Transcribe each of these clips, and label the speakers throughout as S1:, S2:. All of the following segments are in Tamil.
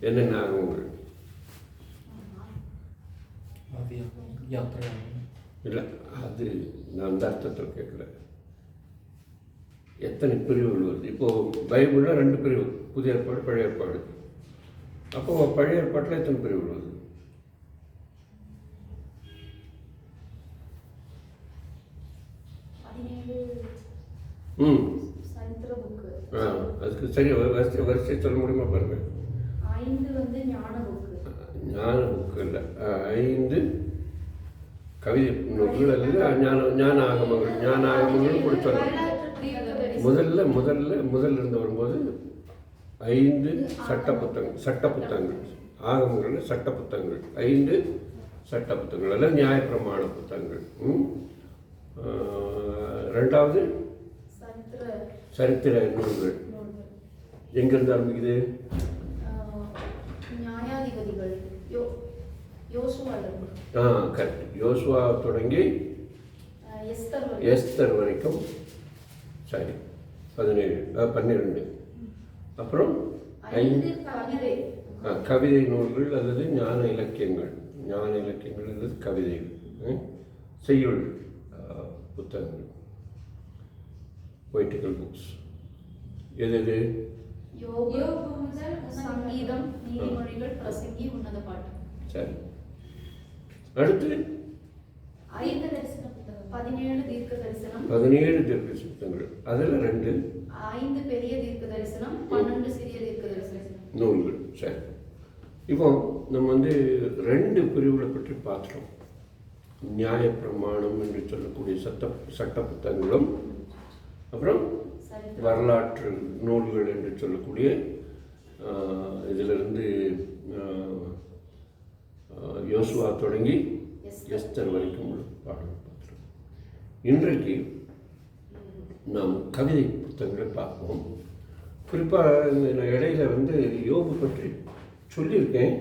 S1: என்னென்ன ஆகமங்கள்? இல்லை, அது நான் அந்த அர்த்தத்தில் கேட்குறேன். எத்தனை பிரிவுகள் வருது? இப்போது பைபிளில் 2 பிரிவு, புதிய ஏற்பாடு, பழைய ஏற்பாடு. அப்போது பழைய ஏற்பாட்டில் எத்தனை பிரிவுகள் வருது? அதுக்கு சரி வரிசை சொல்ல முடியுமா பாருங்க.
S2: 5
S1: ஞான புக்கு இல்லை, 5 கவிதை நூல்கள் அல்லது ஞான ஆகமங்கள். ஞான ஆகமங்கள் கூட சொல்லலாம். முதல்ல இருந்து வரும்போது 5 சட்ட புத்தகங்கள். ஆகமங்கள் சட்ட புத்தகங்கள், 5 சட்ட புத்தகங்கள் அல்லது நியாயப்பிரமாண புத்தகங்கள். 2வது சரித்திர நூல்கள். எங்கிருந்து ஆரம்பிக்குது? கரெக்ட். யோசுவா தொடங்கி எஸ்தர் வரைக்கும். சரி, 12. அப்புறம் 5 கவிதை நூல்கள் அல்லது ஞான இலக்கியங்கள் அல்லது கவிதைகள், செய்யுள் புத்தகங்கள், பொய்டிக்கல் புக்ஸ். எது?
S2: சங்கீதம், நீதிமொழிகள், பிரசங்கி, உன்னத பாட்டு.
S1: சரி, அடுத்து
S2: 17 தீர்க்க தரிசனம்.
S1: 17 தீர்க்க புத்தகங்கள். அதில்
S2: 5 பெரிய தீர்க்க தரிசனம், 12 சிறிய தீர்க்க தரிசனம்
S1: நூல்கள். சரி, இப்போ நம்ம 2 பிரிவுகளை பற்றி பார்த்துட்டோம். நியாயப்பிரமாணம் என்று சொல்லக்கூடிய சட்ட புத்தகங்களும், அப்புறம் வரலாற்று நூல்கள் என்று சொல்லக்கூடிய இதிலிருந்து யோசுவா தொடங்கி எஸ்தர் வரைக்கும் உள்ள பாடங்கள் பார்த்துருக்கோம். இன்றைக்கு நாம் கவிதை புத்தகங்களை பார்ப்போம். குறிப்பாக இந்த இடையில யோபு பற்றி சொல்லியிருக்கேன்.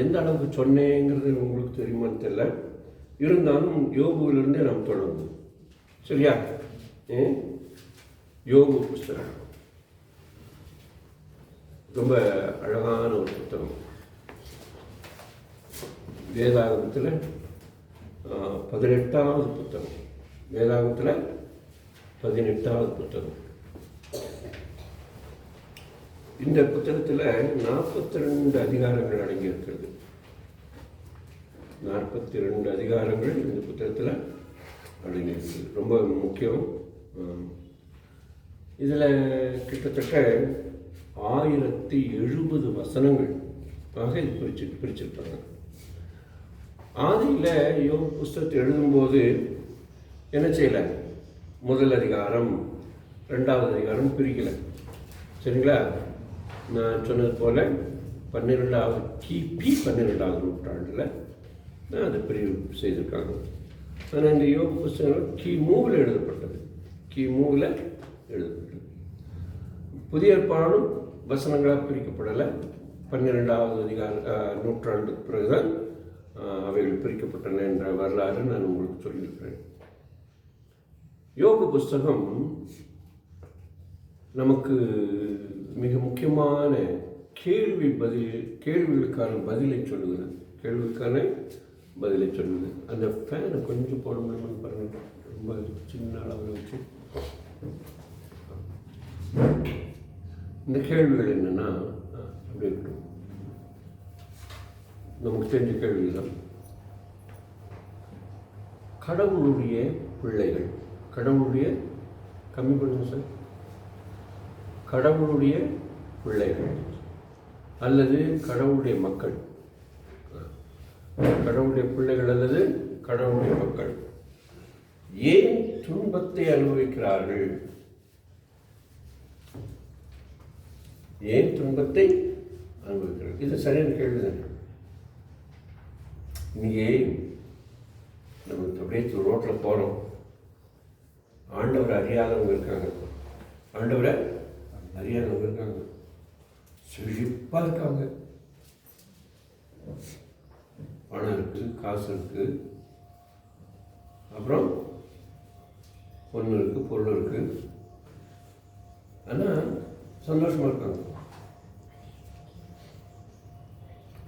S1: எந்த அளவுக்கு சொன்னேங்கிறது உங்களுக்கு தெரியுமான்னு தெரியல. இருந்தாலும் யோபுவிலிருந்தே நாம் தொடங்குவோம். சரியா? யோபு புஸ்தகம் ரொம்ப அழகான ஒரு புத்தகம். வேதாகமத்தில் 18வது புத்தகம். வேதாகமத்தில் 18வது புத்தகம். இந்த புத்தகத்தில் 42 அதிகாரங்கள் அடங்கியிருக்கிறது. 42 அதிகாரங்கள் இந்த புத்தகத்தில் அடங்கியிருக்கிறது. ரொம்ப முக்கியம். இதில் கிட்டத்தட்ட 1070 வசனங்கள் ஆக இது பிரிச்சிருப்பாங்க. ஆதியில் யோபு புஸ்தகத்தை எழுதும்போது என்ன செய்யலை? முதல் அதிகாரம் 2வது அதிகாரம் பிரிக்கலை. சரிங்களா? நான் சொன்னது போல் 12வது கிபி 12வது நூற்றாண்டில் தான் அதை பிரிவு செய்திருக்காங்க. ஆனால் இந்த யோபு புஸ்தகம் கிமுவில் எழுதப்பட்டது. புதிய ஏற்பாடும் வசனங்களாக பிரிக்கப்படலை. 12வது நூற்றாண்டுக்கு பிறகுதான் அவைகள் பிரிக்கப்பட்டன என்ற வரலாறு நான் உங்களுக்கு சொல்லியிருக்கிறேன். யோபு புஸ்தகம் நமக்கு மிக முக்கியமான கேள்விகளுக்கான பதிலை சொல்லுகிறது. அந்த ஃபேனை கொஞ்சம் போட முடியுமான்னு பாருங்க. ரொம்ப சின்ன அளவில் வச்சு. இந்த கேள்விகள் என்னன்னா, அப்படி இருக்கட்டும், நமக்கு தெரிஞ்ச கேள்விகள் தான். கடவுளுடைய பிள்ளைகள், கம்மி பண்ணுங்க சார், கடவுளுடைய பிள்ளைகள் அல்லது கடவுளுடைய மக்கள், கடவுளுடைய பிள்ளைகள் அல்லது கடவுளுடைய மக்கள் ஏன் துன்பத்தை அனுபவிக்கிறார்கள்? இது சரியான கேள்வி தான். இன்னைக்கு நமக்கு அப்படியே ரோட்டில் போகிறோம், ஆண்டவரை அறியாதவங்க இருக்காங்க, செழிப்பாக இருக்காங்க. பணம் இருக்குது, காசு இருக்குது, அப்புறம் பொண்ணு இருக்குது, பொருள் இருக்குது, ஆனால் சந்தோஷமாக இருக்காங்க.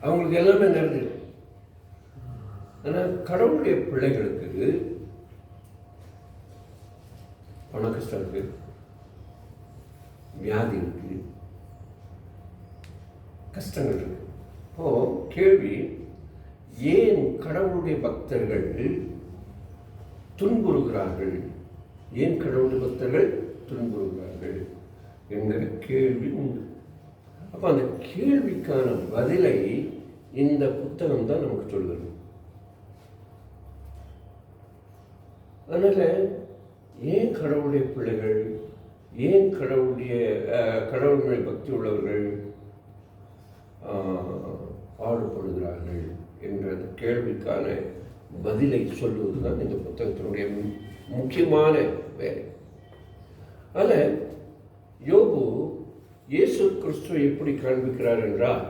S1: அவங்களுக்கு எல்லாமே நடந்துருக்கு. ஆனால் கடவுளுடைய பிள்ளைகளுக்கு பண கஷ்டம் இருக்கு, வியாதி இருக்கு, கஷ்டங்கள் இருக்கு. இப்போ கேள்வி, ஏன் கடவுளுடைய பக்தர்கள் துன்புறுகிறார்கள், ஏன் கடவுளுடைய பக்தர்கள் துன்புறுகிறார்கள் என்கிற கேள்வி உண்டு. அப்போ அந்த கேள்விக்கான பதிலை இந்த புத்தகம் தான் நமக்கு சொல்கிறது. அதனால ஏன் கடவுளுடைய பிள்ளைகள், ஏன் கடவுள் மேல் பக்தி உள்ளவர்கள் பாடுபடுகிறார்கள் என்ற அந்த கேள்விக்கான பதிலை சொல்வது தான் இந்த புத்தகத்தினுடைய முக்கியமான வேலை. அதில் யோபு இயேசு கிறிஸ்துவை எப்படி காண்பிக்கிறார் என்றால்,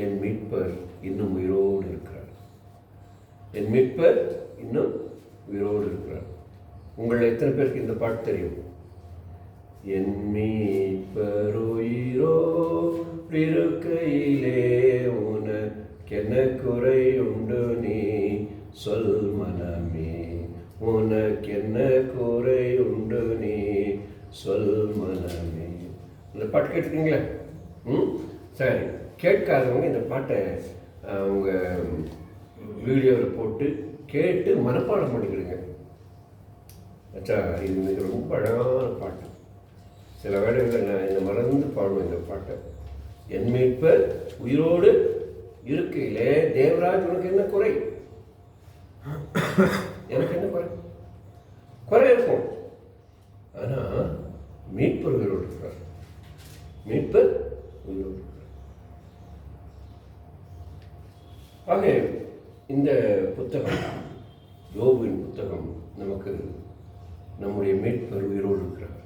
S1: என் மீட்பர் இன்னும் உயிரோடு இருக்கிறார், என் மீட்பர் இன்னும் உயிரோடு இருக்கிறார். உங்களில் எத்தனை பேருக்கு இந்த பாட்டு தெரியும்? என் மீட்பர் உயிரோடு இருக்கையிலே உனக்கென்ன குறை உண்டு நீ சொல் மனமே, உனக்கென்ன குறை உண்டு நீ சொல் மனமே. இந்த பாட்டு கேட்டுருக்கீங்களா? சரி, கேட்காதவங்க இந்த பாட்டை அவங்க வீடியோவில் போட்டு கேட்டு மனப்பாடம் பண்ணிக்கிடுங்க. அச்சா, இது மிக ரொம்ப அழகான பாட்டு. சில வேளைகளில் நான் இந்த மறந்து பாடுவேன் இந்த பாட்டை. என் மீட்பர் உயிரோடு இருக்கையிலே தேவராஜ் உனக்கு என்ன குறை, எனக்கு என்ன குறை? குறை இருக்கும், ஆனால் மீட்பர் உயிரோடு இருக்கிறார், மீட்பர் உயிரோடு இருக்கிறார். ஆக இந்த புத்தகம், யோபுவின் புத்தகம், நமக்கு நம்முடைய மீட்பர் உயிரோடு இருக்கிறார்.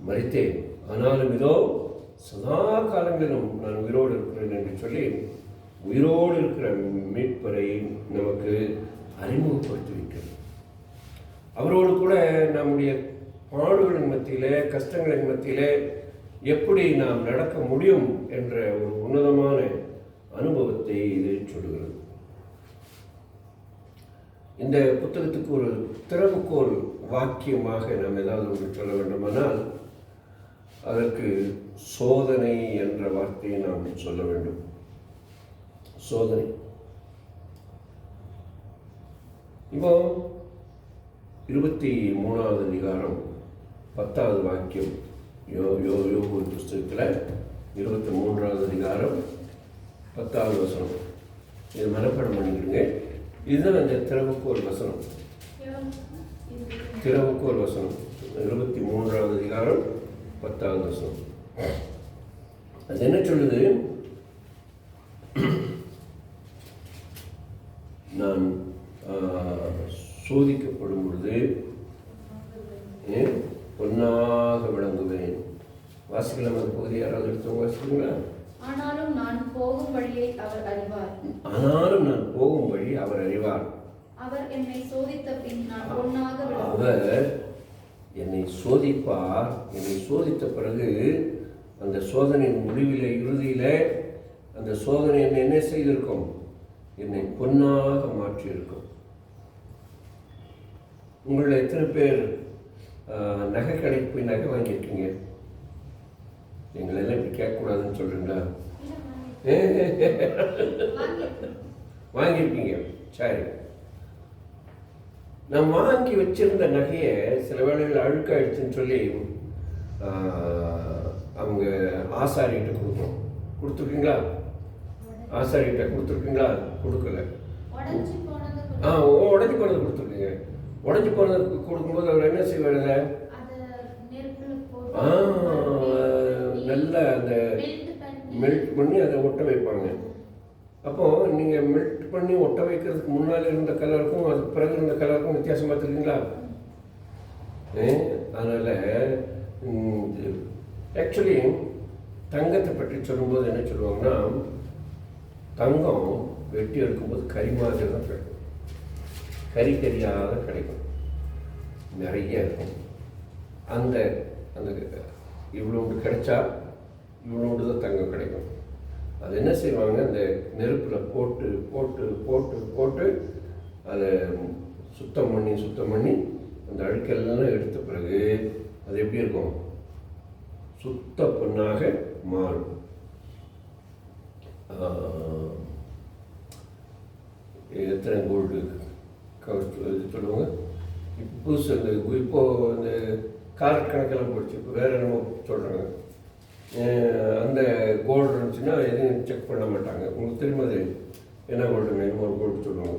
S1: மரித்தேன், ஆனாலும் இதோ சதா காலங்களிலும் நான் உயிரோடு இருக்கிறேன் என்று சொல்லி உயிரோடு இருக்கிற மீட்பரை நமக்கு அறிமுகப்படுத்தி வைக்கிறது. அவரோடு கூட நம்முடைய பாடுகளின் மத்தியிலே, கஷ்டங்களின் மத்தியிலே எப்படி நாம் நடக்க முடியும் என்ற ஒரு உன்னதமான அனுபவத்தை இது சொல்லுகிறது. இந்த புத்தகத்துக்கு ஒரு திறவுகோல் வாக்கியமாக நாம் ஏதாவது ஒன்று சொல்ல வேண்டுமானால் அதற்கு சோதனை என்ற வார்த்தையை நாம் சொல்ல வேண்டும். சோதனை. இப்போ 23வது அதிகாரம் 10வது வாக்கியம், யோபு புஸ்தகத்தில் 23வது அதிகாரம் 10வது வசனம். இது மனப்பாடம் பண்ணிக்கிடுங்க. இதுதான் அந்த திறவுகோல் வசனம். திறவுகோல் வசனம் 23வது அதிகாரம் 10வது வசனம். அது என்ன சொல்லுது? நான் சோதிக்கப்படும் பொழுது பொன்னாக விளங்குவேன். வாசிக்கலாம் அந்த பகுதி. யாராவது எடுத்தவங்க வாசிக்கிறீங்களா?
S2: ஆனாலும் நான் போகும் வழியை அவர் அறிவார்.
S1: ஆனாலும் நான் போகும் வழி அவர் அறிவார்.
S2: அவர் என்னை சோதித்த பின் நான் பொன்னாக விளங்குவேன்.
S1: அவர் என்னை சோதிப்பார். என்னை சோதித்த பிறகு அந்த சோதனையின் முடிவில், இறுதியில் அந்த சோதனை என்னை என்ன செய்திருக்கும்? என்னை பொன்னாக மாற்றியிருக்கும். உங்களில் எத்தனை பேர் நகை கடைக்கு போய் நகை வாங்கியிருக்கீங்க? எங்களெல்லாம் இப்படி கேட்கக்கூடாதுன்னு சொல்கிறீங்களா? வாங்கியிருக்கீங்க. சரி, நான் வாங்கி வச்சிருந்த நகையை சில வேளைகள் அழுக்காயிடுச்சுன்னு சொல்லி அவங்க ஆசாரிகிட்ட கொடுக்கணும். கொடுத்துருக்கீங்களா? ஆசாரிகிட்ட கொடுத்துருக்கீங்களா? கொடுக்கல. உடஞ்சி போனது கொடுத்துருக்கீங்க. உடஞ்சி போனது கொடுக்கும்போது அவர் என்ன செய்வார்? நல்லா அந்த மெல்ட் பண்ணி அதை ஒட்ட வைப்பாங்க. அப்போது நீங்கள் மெல்ட் பண்ணி ஒட்ட வைக்கிறதுக்கு முன்னால் இருந்த கலருக்கும் அதுக்கு பிறகு இருந்த கலருக்கும் வித்தியாசம் பார்த்துருக்கீங்களா? அதனால் ஆக்சுவலி தங்கத்தை பற்றி சொல்லும்போது என்ன சொல்லுவாங்கன்னா, தங்கம் வெட்டி எடுக்கும்போது கறி மாதிரி தான் கிடைக்கும். கறியாக கிடைக்கும், நிறைய இருக்கும். அந்த அந்த இவ்வளோண்டு கிடைச்சா இவ்வளோண்டு தான் தங்கம் கிடைக்கும். அது என்ன செய்வாங்க, அந்த நெருப்பில் போட்டு போட்டு போட்டு போட்டு அதை சுத்தம் பண்ணி அந்த அழுக்கெல்லாம் எடுத்த பிறகு அது எப்படி இருக்கும், சுத்த பொண்ணாக மாறும். எத்தனை கோல்டு இது சொல்லுவாங்க, இப்போ புதுசு இப்போது இந்த கார் கணக்கெல்லாம் போயிடுச்சு, இப்போ வேறு என்னமோ சொல்கிறாங்க. அந்த கோல்டு இருந்துச்சுன்னா எதையும் செக் பண்ண மாட்டாங்க. உங்களுக்கு தெரியுமா அது என்ன கோல்டு வேணுமோ ஒரு கோல்டு சொல்லுவாங்க.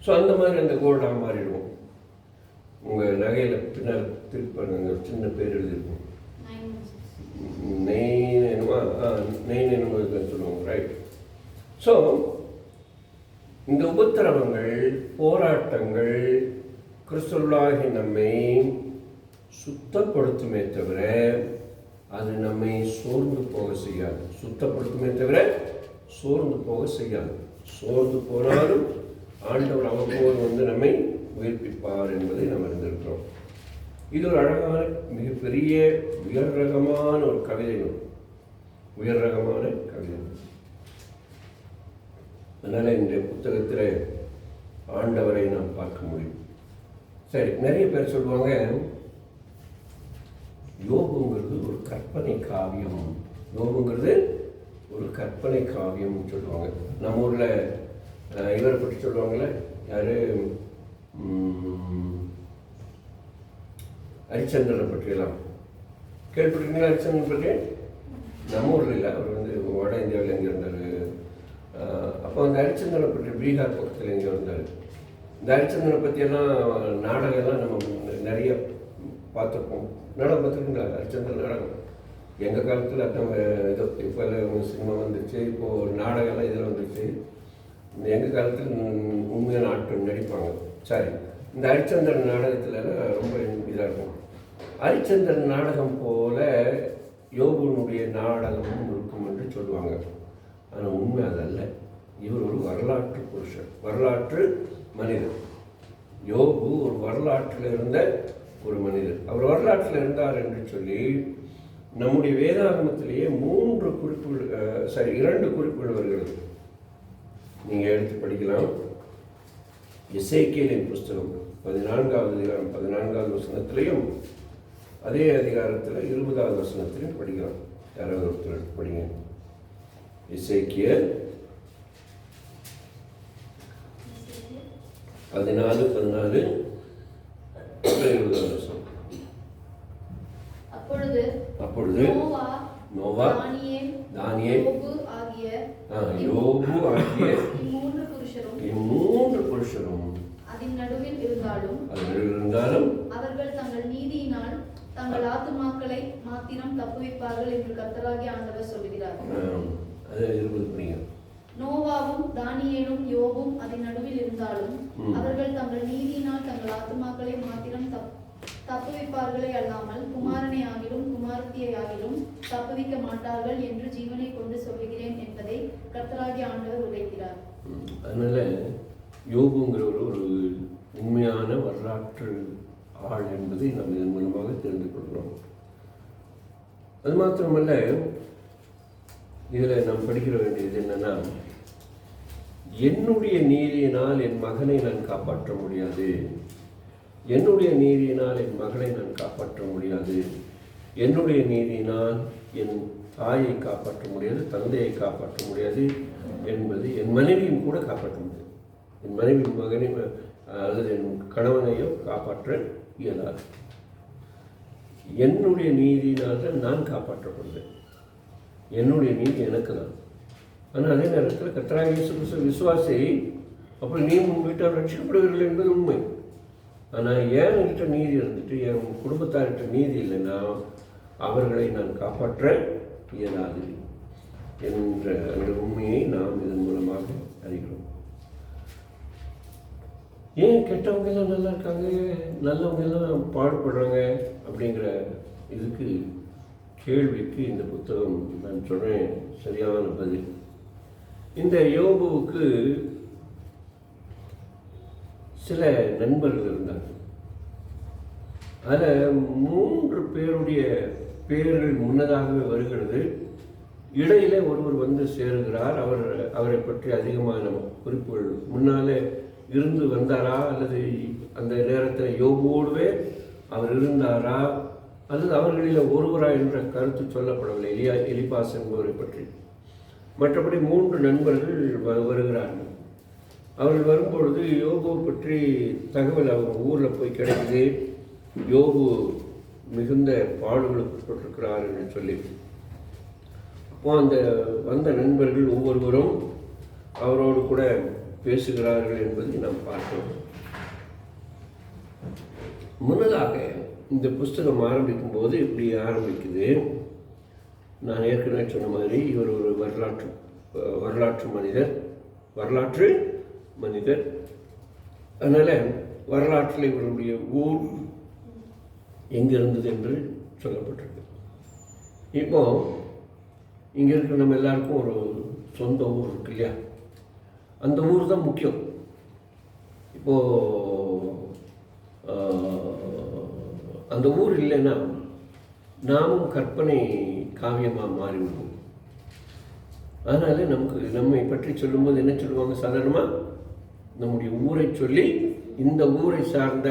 S1: ஸோ அந்த மாதிரி அந்த கோல்டாக மாறிடுவோம். உங்கள் நகையில் பின்னால் திருப்பாங்க, சின்ன பேர் எழுதியிருக்கும், நெய் என்னமா என்னமோ சொல்லுவாங்க, ரைட். ஸோ இந்த உபத்திரவங்கள், போராட்டங்கள் கிறிஸ்துவர்களாகி நம்மை சுத்தப்படுத்துமே தவிர அது நம்மை சோர்ந்து போக செய்யாது. சுத்தப்படுத்துமே தவிர சோர்ந்து போக செய்யாது. சோர்ந்து போனாலும் ஆண்டவர் அவ்வப்போது நம்மை உயிர்ப்பிப்பார் என்பதை நாம் அறிந்திருக்கிறோம். இது ஒரு அழகான, மிகப்பெரிய உயர் ரகமான ஒரு கவிதை நூல், உயர் ரகமான கவிதை நூல். அதனால் இந்த புத்தகத்தில் ஆண்டவரை நாம் பார்க்க முடியும். சரி, நிறைய பேர் சொல்லுவாங்க யோபுங்கிறது ஒரு கற்பனை காவியம், யோபுங்கிறது ஒரு கற்பனை காவியம்னு சொல்லுவாங்க. நம்ம ஊரில் இவரை பற்றி சொல்லுவாங்களே, யார், ஹரிச்சந்திரனை பற்றியெல்லாம் கேள்விப்பட்டிருக்கீங்களா? ஹரிச்சந்திரன் பற்றி நம்ம ஊரில் இல்லை, அவர் வட இந்தியாவில் எங்கே இருந்தார். அப்போ அந்த ஹரிச்சந்திரனை பற்றி பீகார் பக்கத்தில் எங்கே இருந்தார். இந்த ஹரிச்சந்திரனை பற்றியெல்லாம் நாடகம்லாம் நம்ம நிறைய பார்த்துருப்போம். நாடகம் பார்த்துருக்கீங்களா? ஹரிச்சந்திரன் நாடகம் எங்கள் காலத்தில் நம்ம இதோ இப்போ சினிமா வந்துச்சு, இப்போது நாடகம்லாம் இதில் வந்துச்சு. எங்கள் காலத்தில் உண்மையான ஆட்கள் நடிப்பாங்க. சரி, இந்த ஹரிச்சந்திரன் நாடகத்தில் ரொம்ப இதாக இருக்கும். ஹரிச்சந்திரன் நாடகம் போல யோபுனுடைய நாடகமும் இருக்கும் என்று சொல்லுவாங்க. ஆனால் உண்மை அதல்ல. இவர் ஒரு வரலாற்று புருஷன், வரலாற்று மனிதர். யோபு ஒரு வரலாற்றில் இருந்த ஒரு மனிதர். அவர் வரலாற்றில் இருந்தார் என்று சொல்லி நம்முடைய வேதாகமத்திலேயே 2 குறிப்புகள் வருகிறது. நீங்கள் எடுத்து படிக்கலாம். எசேக்கியேலின் புஸ்தகம் 14வது அதிகாரம் 14வது வசனத்திலையும், அதே அதிகாரத்தில் 20வது வசனத்திலையும் படிக்கலாம். யாராவது ஒருத்தர் எடுத்து படிங்க. எசேக்கியேல் 14:14 20வது வசனம். அப்பொழுது நோவா, தானியேல், யோபு ஆகிய இம்மூன்று புருஷரும்
S2: அதன் நடுவில் இருந்தாலும் அவர்கள் தங்கள் நீதியினால் தங்கள் ஆத்துமாக்களை மாத்திரம் தப்புவிப்பார்கள் என்று கர்த்தராகிய ஆண்டவர் சொல்கிறார். நோவாவும் தானியேலும் யோபும் அதன் நடுவில் இருந்தாலும் அவர்கள் தங்கள் நீதியினால் தங்கள் ஆத்துமாக்களை மாத்திரம் தப்புவிப்பார்களே அல்லாமல் குமாரனை ஆகிலும் குமாரத்தியை ஆகிலும் தப்புவிக்க மாட்டார்கள் என்று ஜீவனை கொண்டு சொல்லுகிறேன் என்பதை கர்த்தராகிய ஆண்டவர் உரைக்கிறார்.
S1: அதனால யோபுங்கிறவர் ஒரு உண்மையான வரலாற்று ஆள் என்பதை நாம் இதன் மூலமாக தெரிந்து கொள்கிறோம். அது மாத்திரமல்ல, இதில் நாம் படிக்கிற வேண்டியது என்னன்னா, என்னுடைய நீதியினால் என் மகனை நான் காப்பாற்ற முடியாது, என்னுடைய நீதியினால் என் மகளை நான் காப்பாற்ற முடியாது, என்னுடைய நீதியினால் என் தாயை காப்பாற்ற முடியாது, தந்தையை காப்பாற்ற முடியாது என்பது என் மனைவியும் கூட காப்பாற்ற முடியாது. என் மனைவி மகனை அல்லது என் கணவனையோ காப்பாற்ற இயலாது. என்னுடைய நீதியினால் நான் காப்பாற்றப்படுவேன். என்னுடைய நீதி எனக்கு தான். ஆனால் அதே நேரத்தில் கர்த்தராகிய இயேசு கிறிஸ்து விசுவாசி, அப்படி நீ உன் வீட்டால் ரட்சிக்கப்படுவீர்கள் என்பது உண்மை. ஆனால் என்கிட்ட நீதி இருந்துட்டு என் குடும்பத்தார்கிட்ட நீதி இல்லைன்னா அவர்களை நான் காப்பாற்ற இயலாது என்ற அந்த உண்மையை நாம் இதன் மூலமாக அறிகிறோம். ஏன் கெட்டவங்க எல்லாம் நல்லா இருக்காங்க, நல்லவங்க எல்லாம் பாடுபடுறாங்க அப்படிங்கிற இதுக்கு கேள்விக்கு இந்த புத்தகம் நான் சொல்கிறேன் சரியான பதில். இந்த யோபுவுக்கு சில நண்பர்கள் இருந்தாங்க. அதில் 3 பேருடைய பேர்கள் முன்னதாகவே வருகிறது. இடையிலே ஒருவர் வந்து சேருகிறார். அவரை பற்றி அதிகமான குறிப்புகள் முன்னாலே இருந்து வந்தாரா, அல்லது அந்த நேரத்தில் யோபுவோடுவே அவர் இருந்தாரா, அல்லது அவர்களில் ஒருவரா என்ற கருத்து சொல்லப்படவில்லை எலிபாஸ் என்பவரை பற்றி. மற்றபடி 3 நண்பர்கள் வருகிறார்கள். அவர்கள் வரும்பொழுது யோபுவை பற்றி தகவல் அவங்க ஊரில் போய் கிடைக்குது. யோபு மிகுந்த பாடுகளுக்கு உட்பட்டிருக்கிறார் என்று சொல்லி, அப்போ அந்த வந்த நண்பர்கள் ஒவ்வொருவரும் அவரோடு கூட பேசுகிறார்கள் என்பதை நாம் பார்த்தோம். முன்னதாக இந்த புஸ்தகம் ஆரம்பிக்கும் போது இப்படி ஆரம்பிக்குது. நான் ஏற்கனவே சொன்ன மாதிரி இவர் ஒரு வரலாற்று மனிதர். அதனால் வரலாற்றில் இவருடைய ஊர் எங்கே இருந்தது என்று சொல்லப்பட்டிருக்கு. இப்போ இங்கே இருக்கிற நம்ம எல்லாருக்கும் ஒரு சொந்த ஊர் இருக்கு இல்லையா, அந்த ஊர் தான் முக்கியம். இப்போது அந்த ஊர் இல்லைன்னா நாமும் கற்பனை காவியமாக மாறிவிடுவோம். அதனால் நம்மை பற்றி சொல்லும்போது என்ன சொல்லுவாங்க, சாதாரணமாக நம்முடைய ஊரை சொல்லி இந்த ஊரை சார்ந்த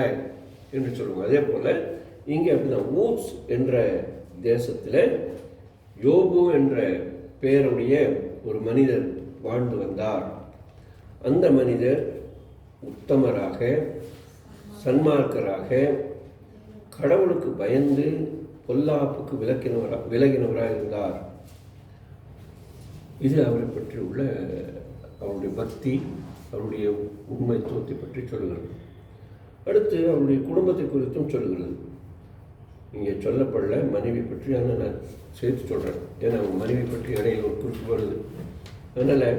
S1: என்று சொல்லுவாங்க. அதே போல் இங்கே அப்படிதான் ஊட்ஸ் என்ற தேசத்தில் யோபு என்ற பெயருடைய ஒரு மனிதர் வாழ்ந்து வந்தார். அந்த மனிதர் உத்தமராக, சன்மார்க்கராக, கடவுளுக்கு பயந்து பொல்லாப்புக்கு விலகினவராக இருந்தார். இது அவரை பற்றி உள்ள அவருடைய பக்தி, அவருடைய உண்மைத்துவத்தை பற்றி சொல்லுகிறது. அடுத்து அவருடைய குடும்பத்தை குறித்தும் சொல்லுகிறது. இங்கே சொல்லப்படல மனைவி பற்றி, ஆனால் நான் சேர்த்து சொல்கிறேன், ஏன்னா அவங்க மனைவி பற்றி இடையில் ஒரு குறிப்பு வருது. அதனால்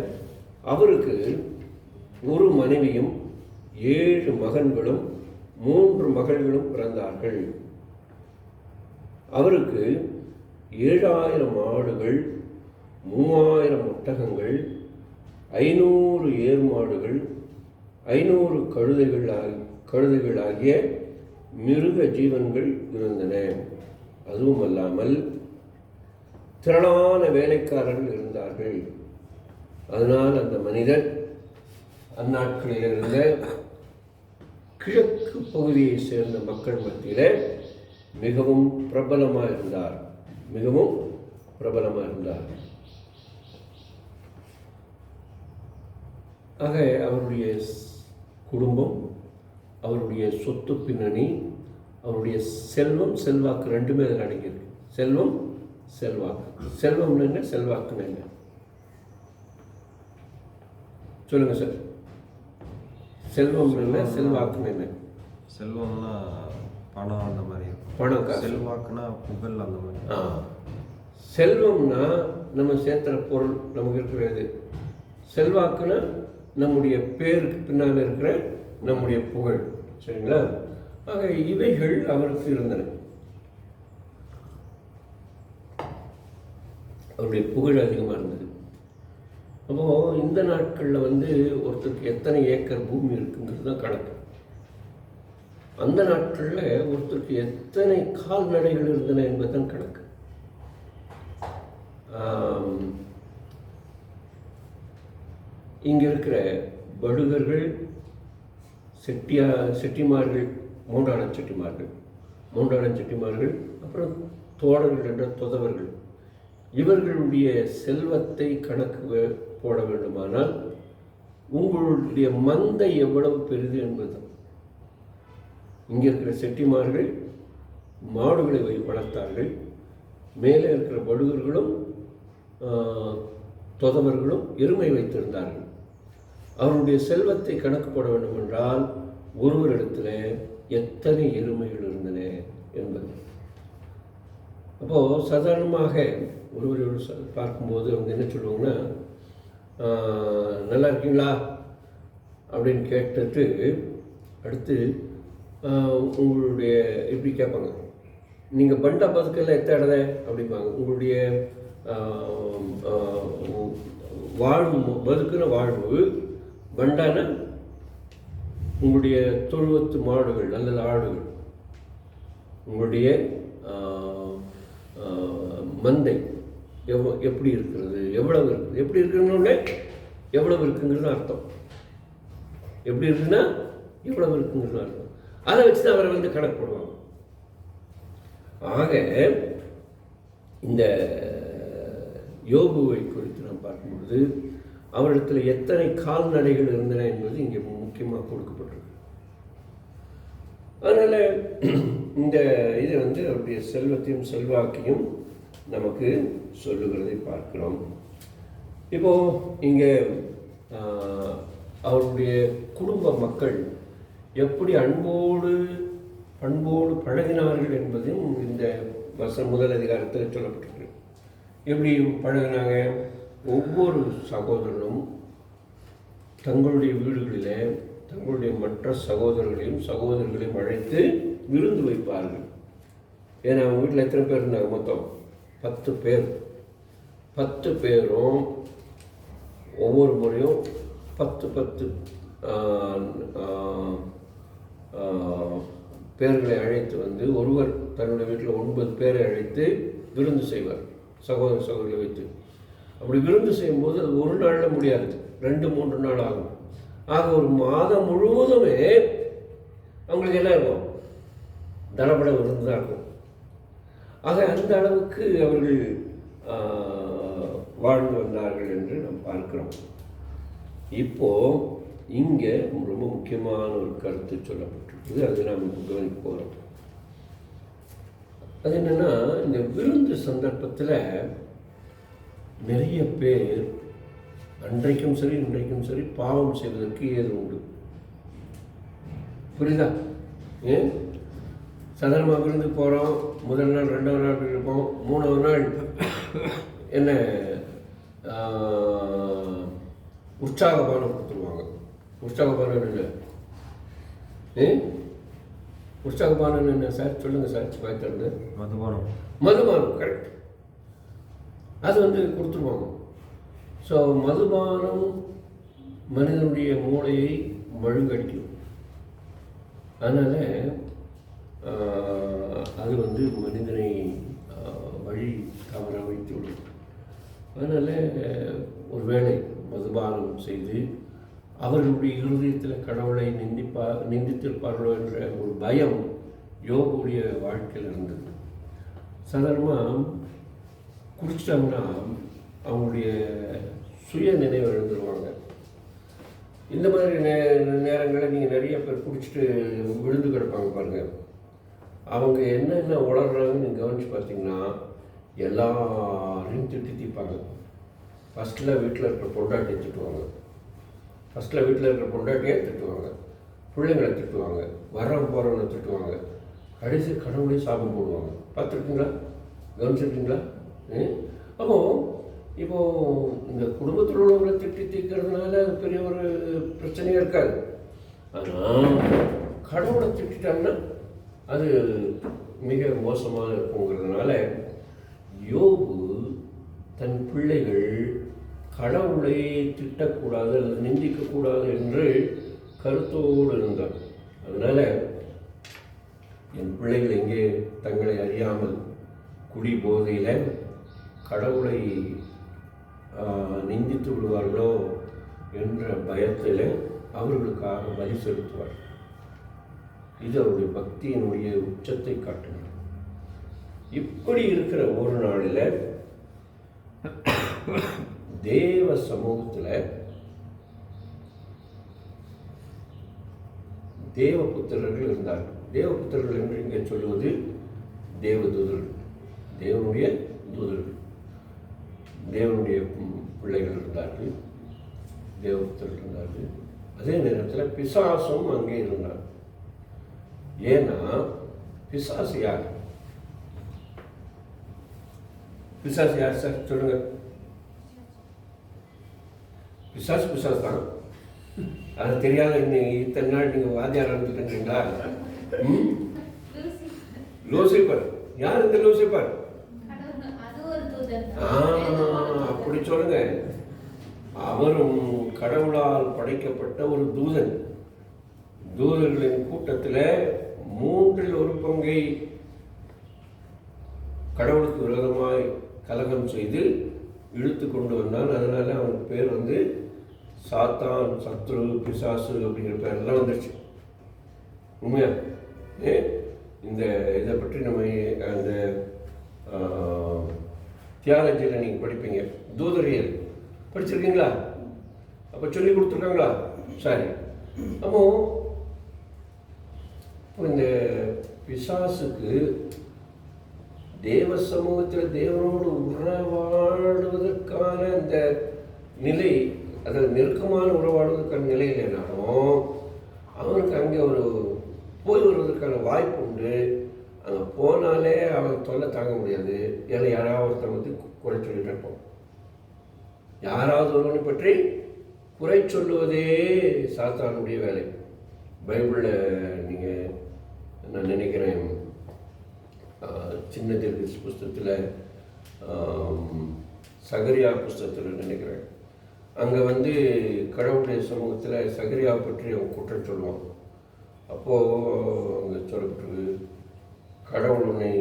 S1: அவருக்கு ஒரு மனைவியும் 7 மகன்களும் 3 மகள்களும் பிறந்தார்கள். அவருக்கு 7000 ஆடுகள், 3000 ஒட்டகங்கள், 500 ஏர் மாடுகள், 500 கழுதைகள் ஆகிய மிருக ஜீவன்கள் இருந்தன. அதுவும் அல்லாமல் திரளான வேலைக்காரர்கள் இருந்தார்கள். அதனால் அந்த மனிதர் அந்நாட்களில் இருந்த கிழக்கு பகுதியை சேர்ந்த மக்கள் மத்தியில் மிகவும் பிரபலமாக இருந்தார். ஆக அவருடைய குடும்பம், அவருடைய சொத்து பின்னணி, அவருடைய செல்வம், செல்வாக்கு ரெண்டுமே அதில் அடங்கியிருக்கு. செல்வம்னு என்ன, செல்வாக்குன்னு என்ன சொல்லுங்க சார். செல்வம் என்ன, செல்வாக்குன்னு என்ன?
S3: செல்வம்னா பணம், அந்த மாதிரி
S1: பணம்.
S3: செல்வாக்குனா புகழ், அந்த மாதிரி.
S1: செல்வம்னா நம்ம சேர்த்துற பொருள், நமக்கு இருக்கிறது. செல்வாக்குன்னா நம்முடைய பேருக்கு பின்னால் இருக்கிற நம்முடைய புகழ். சரிங்களா? ஆக இவைகள் அவருக்கு இருந்தன. அவருடைய புகழ் அதிகமாக இருந்தது. அப்போது இந்த நாட்களில் ஒருத்தருக்கு எத்தனை ஏக்கர் பூமி இருக்குங்கிறது தான் கணக்கு. அந்த நாட்களில் ஒருத்தருக்கு எத்தனை கால்நடைகள் இருந்தன என்பதுதான் கணக்கு. இங்கே இருக்கிற படுகர்கள், செட்டிமார்கள், மூன்றாளன் செட்டிமார்கள், அப்புறம் தோழர்கள் என்ற தொதவர்கள், இவர்களுடைய செல்வத்தை கணக்கு போட வேண்டுமானால் உங்களுடைய மந்தை எவ்வளவு பெரிது என்பது. இங்கே இருக்கிற செட்டிமார்கள் மாடுகளை வளர்த்தார்கள். மேலே இருக்கிற படுகர்களும் தொதவர்களும் எருமை வைத்திருந்தார்கள். அவருடைய செல்வத்தை கணக்கு போட வேண்டும் என்றால் ஒருவரிடத்தில் எத்தனை எருமைகள் இருந்தன என்பது. அப்போது சாதாரணமாக ஒருவரோடு பார்க்கும்போது அவங்க என்ன சொல்லுவாங்கன்னா, நல்லா இருக்கீங்களா அப்படின்னு கேட்டுட்டு அடுத்து உங்களுடைய எப்படி கேட்பாங்க, நீங்கள் பண்டா பதுக்கெல்லாம் எத்த இடத அப்படிம்பாங்க. உங்களுடைய வாழ்வு, பதுக்குன வாழ்வு, பண்டான உங்களுடைய தொழுவத்து மாடுகள் அல்லது ஆடுகள், உங்களுடைய மந்தை எப்படி இருக்கிறது, எவ்வளவு இருக்குது, எப்படி இருக்குன்னு எவ்வளவு இருக்குங்கிறது அர்த்தம். எப்படி இருக்குன்னா எவ்வளவு இருக்குங்கிறது அர்த்தம். அதை வச்சு தான் அவரை வந்து கணக்கு போடுவாங்க. ஆக இந்த யோபுவை குறித்து நாம் பார்க்கும்பொழுது அவரிடத்தில் எத்தனை கால்நடைகள் இருந்தன என்பது இங்கே முக்கியமாக கொடுக்கப்பட்டிருக்கு. அதனால் இந்த இது வந்து அவருடைய செல்வத்தையும் செல்வாக்கையும் நமக்கு சொல்லுகிறதை பார்க்கிறோம். இப்போது இங்கே அவருடைய குடும்ப மக்கள் எப்படி அன்போடு பழகினார்கள் என்பதும் இந்த முதல் அதிகாரத்தில் சொல்லப்பட்டிருக்கு. எப்படி பழகினாங்க? ஒவ்வொரு சகோதரனும் தங்களுடைய வீடுகளிலே தங்களுடைய மற்ற சகோதரர்களையும் அழைத்து விருந்து வைப்பார்கள். ஏன்னா அவங்க வீட்டில் எத்தனை பேர் இருந்தாங்க? மொத்தம் 10 பேர். 10 பேரும் ஒவ்வொரு முறையும் 10 பேர்களை அழைத்து வந்து ஒருவர் தன்னுடைய வீட்டில் 9 பேரை அழைத்து விருந்து செய்வார், சகோதரர்களை வைத்து. அப்படி விருந்து செய்யும்போது அது ஒரு நாளில் முடியாது, 2-3 நாள் ஆகும். ஆக ஒரு மாதம் முழுவதுமே அவங்களுக்கு என்ன இருக்கும்? தடபட விருந்து தான் இருக்கும். ஆக அந்த அளவுக்கு அவர்கள் வாழ்ந்து வந்தார்கள் என்று நாம் பார்க்கிறோம். இப்போ இங்கே ரொம்ப முக்கியமான ஒரு கருத்து சொல்லப்பட்டிருக்குது, அது நாம் கவனிக்க போகிறோம். அது என்னன்னா, இந்த விருந்து சந்தர்ப்பத்தில் நிறைய பேர் அன்றைக்கும் சரி இன்றைக்கும் சரி பாவம் செய்வதற்கு ஏது உண்டு. புரியுதா? ஏன் சாதாரணமாக விருந்து போகிறோம், முதல் நாள் 2வது நாள் இருப்போம், 3வது நாள் என்ன உற்சாகபானம் கொடுத்துருவாங்க. உற்சாகபானம் என்ன? உற்சாகபானம் என்ன சார்? சொல்லுங்கள் சார். வாய்த்திருந்து மதுபானம் கரெக்ட். அது வந்து கொடுத்துருவாங்க. ஸோ மதுபானம் மனிதனுடைய மூளையை மழுங்கடிக்கும். அதனால் அது வந்து மனிதனை வழி தவற வைத்து விடும். அதனால் ஒரு வேளை மதுபானம் செய்து அவர்களுடைய இருதயத்தில் கடவுளை நிந்தித்திருப்பார்களோ என்ற ஒரு பயம் யோபுடைய வாழ்க்கையில் இருந்தது. சாதாரணமாக குடிச்சிட்டாங்கன்னா அவங்களுடைய சுய நினைவு எழுந்துருவாங்க. இந்த மாதிரி நேரங்களில் நீங்கள் நிறைய பேர் குடிச்சிட்டு விழுந்து கிடப்பாங்க பாருங்கள். அவங்க என்னென்ன உளர்றாங்கன்னு நீங்கள் கவனித்து பார்த்தீங்கன்னா எல்லாரையும் திட்டிப்பாங்க. ஃபஸ்ட்டில் வீட்டில் இருக்கிற பொண்டாட்டியை திட்டுவாங்க, திட்டுவாங்க, பிள்ளைங்களை திட்டுவாங்க, போகிறவனை திட்டுவாங்க, கடைசி கடவுளே சாபம் போடுவாங்க. பார்த்துருக்கீங்களா? கவனிச்சிருக்கீங்களா? இப்போது இந்த குடும்பத்தில் உள்ளவங்களை திட்டி தீர்க்கிறதுனால பெரிய ஒரு பிரச்சனையாக இருக்காது. ஆனால் கடவுளை திட்டாங்கன்னா அது மிக மோசமாக இருக்குங்கிறதுனால யோபு தன் பிள்ளைகள் கடவுளை திட்டக்கூடாது அல்லது நிந்திக்கக்கூடாது என்று கருத்தோடு இருந்தார். அதனால் என் பிள்ளைகள் எங்கே தங்களை அறியாமல் குடி போதையில் கடவுளை நிந்தித்து விடுவார்களோ என்ற பயத்தில் அவர்களுக்காக பலி செலுத்துவார். இது அவருடைய பக்தியினுடைய உச்சத்தை காட்டுகிறது. இப்படி இருக்கிற ஒரு நாளில் தேவ சமூகத்தில் தேவபுத்திரர்கள் இருந்தார்கள். தேவபுத்திரர்கள் என்று இங்கே சொல்லுவது தேவதூதர்கள், தேவனுடைய தூதர்கள், தேவனுடைய பிள்ளைகள் இருந்தார்கள், தேவபுத்திரர்கள் இருந்தார்கள். அதே நேரத்தில் பிசாசும் அங்கே இருந்தார். ஏன்னா பிசாசு யார்? பிசாசு யார் சார்? சொல்லுங்க. பிசாசு தான். அது தெரியாத இத்தனை நாள் நீங்கள் வாத்தியார் ஆரம்பிச்சுட்டீங்களா? லூசிபர். யார் இந்த லூசிபர்? அப்படி சொல்லுங்க. அவரும் கடவுளால் படைக்கப்பட்ட ஒரு தூதன். தூதர்களின் கூட்டத்தில் 3/4 பங்கை கடவுளுக்கு விரோதமாய் கலகம் செய்து இழுத்து கொண்டு வந்தான். அதனால அவனுக்கு பேர் வந்து சாத்தான், சத்ரு, பிசாசு அப்படிங்கிற பேரெல்லாம் வந்துடுச்சு. உண்மையா இந்த இதை பற்றி நம்ம அந்த தியாலஜியில் நீங்கள் படிப்பீங்க. தூதரியல் படிச்சிருக்கீங்களா? அப்போ சொல்லி கொடுத்துருக்காங்களா? சரி. அப்போ இந்த பிசாசுக்கு தேவ சமூகத்தில் தேவனோடு உறவாடுவதற்கான இந்த நிலை, அதாவது நெருக்கமான உறவாடுவதற்கான நிலை இல்லைனாலும் அவனுக்கு அங்கே ஒரு போய் வருவதற்கான வாய்ப்பு உண்டு. அங்கே போனாலே அவன் தொல்லை தாங்க முடியாது. ஏன்னா யாராவது ஒருத்தர் வந்து குறை சொல்லிட்டு இருப்போம். யாராவது ஒருவனை பற்றி குறை சொல்லுவதே சாத்தானுடைய வேலை. பைபிளில் நீங்கள் நான் நினைக்கிறேன் சின்ன தீர்க்க புஸ்தகத்தில் சகரியா புஸ்தகத்தில் நினைக்கிறேன், அங்கே வந்து கடவுளுடைய சமூகத்தில் சகரியா பற்றி அவன் குற்றம் சொல்லுவான். அப்போது அங்கே சொல்லப்பட்டிருக்கு, கடவுள் உன்னை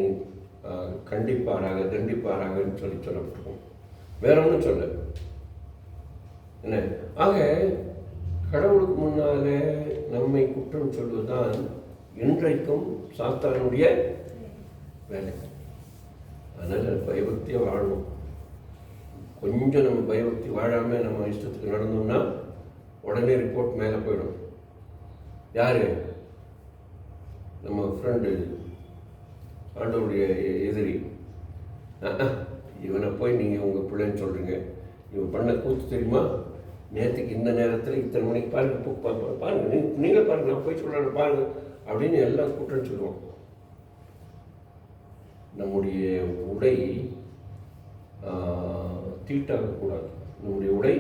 S1: கண்டிப்பாராக தண்டிப்பாராகன்னு சொல்லப்பட்டிருக்கும். வேற ஒன்றும் சொல்ல என்ன. ஆக கடவுளுக்கு முன்னாலே நம்மை குற்றம் சொல்வதுதான் இன்றைக்கும் சாத்தானுடைய வேலை. அதனால் பயபக்தியாக வாழணும். கொஞ்சம் நம்ம பயபக்தி வாழாமல் நம்ம இஷ்டத்துக்கு நடந்தோம்னா உடனே ரிப்போர்ட் மேலே போயிடும். யார்? நம்ம ஃப்ரெண்டு, ஆண்டவருடைய எதிரி. இவனை போய் நீங்கள் உங்கள் பிள்ளைன்னு சொல்கிறீங்க. இவன் பண்ண கூத்து தெரியுமா? நேற்றுக்கு இந்த நேரத்தில் இத்தனை மணிக்கு பாருங்க, நீங்கள் பாருங்க, நான் போய் சொல்கிறேன் பாருங்க அப்படின்னு எல்லாம் கூட்டம் சொல்லுவோம். நம்முடைய உடை தீட்டாகக்கூடாது. நம்முடைய உடை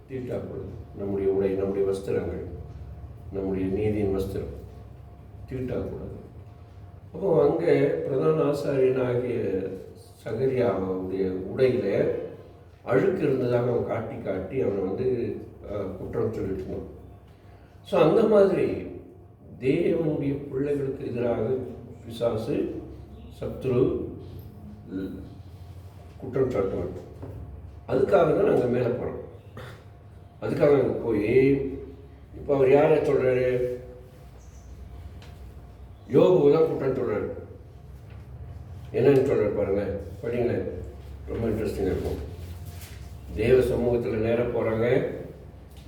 S1: தீட்டாகக்கூடாது. நம்முடைய உடை, நம்முடைய வஸ்திரங்கள், நம்முடைய நீதியின் வஸ்திரம் தீட்டாகக்கூடாது. அப்போ அங்கே பிரதான ஆசாரியனாகிய சகரியாவுடைய உடையில் அழுக்கு இருந்ததாக அவன் காட்டி காட்டி அவனை வந்து குற்றம் சொல்லிட்டு இருந்தான். ஸோ அந்த மாதிரி தேவனுடைய பிள்ளைகளுக்கு எதிராக பிசாசு, சத்ரு குற்றம் சாட்டுவான். அதுக்காக தான் நாங்கள் மேலே போகிறோம். அதுக்காக அங்கே போய் இப்போ அவர் யாரை சொல்கிறாரு? யோபு தான் குற்றம் சொல்கிறாரு. என்னன்னு சொல்கிறார் பாருங்கள், படிங்களேன், ரொம்ப இன்ட்ரெஸ்டிங்காக இருக்கும். தேவ சமூகத்தில் நேராக போகிறாங்க.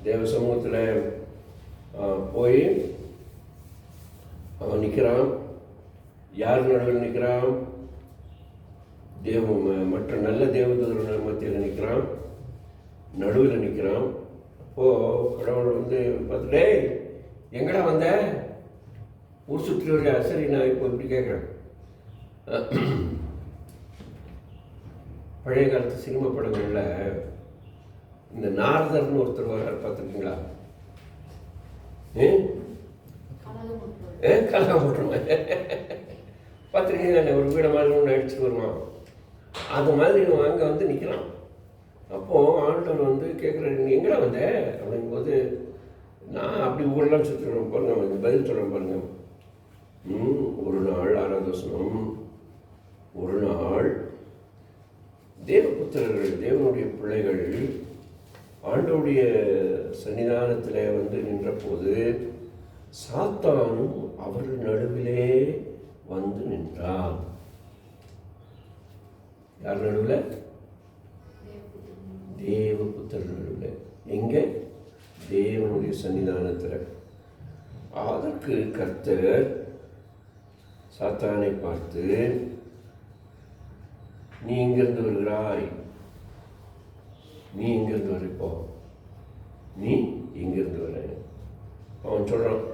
S1: தேவ சமூகத்தில் போய் அவன் நிற்கிறான். யார் நடுவில் நிற்கிறான்? மற்ற நல்ல தேவதூதர்கள் மத்தியில் நிற்கிறான், நடுவில் நிற்கிறான். அப்போது கடவுள் வந்து பார்த்துட்டே, எங்கடா வந்த? ஊர் சுற்றி வரையா? சரி, நான் இப்போ இப்படி கேட்குறேன். பழைய காலத்து சினிமா படங்களில் இந்த நாரதர்னு ஒருத்தர் வர்றார், பார்த்துருக்கீங்களா? கலகம் போட்டுருவேன் பார்த்துருக்கீங்களா? ஒரு வீடை மாதிரி ஒன்று அடிச்சுட்டு வருவான். அது மாதிரி அங்கே வந்து நிற்கிறான். அப்போது ஆண்டவர் வந்து கேட்குறாரு, நீ எங்கடா வந்த அப்படிங்கும்போது, நான் அப்படி ஊரெல்லாம் சுற்றுறேன் பாருங்க, பதில் சொல்கிறேன் பாருங்க. ஒரு நாள், 6வது வசனம், ஒரு நாள் தேவபுத்திரர்கள், தேவனுடைய பிள்ளைகள் ஆண்டவருடைய சன்னிதானத்தில் வந்து நின்றபோது சாத்தானும் அவர் நடுவிலே வந்து நின்றான். யார் நடுவில்? தேவபுத்திரர் நடுவில். எங்கே? தேவனுடைய சன்னிதானத்தில். அதற்கு கர்த்தர் சாத்தானை பார்த்து, நீ இங்கிருந்து வருகிறாய், நீ இங்கிருந்து வரைப்போ, நீ இங்கிருந்து வர. அவன் சொல்கிறான்,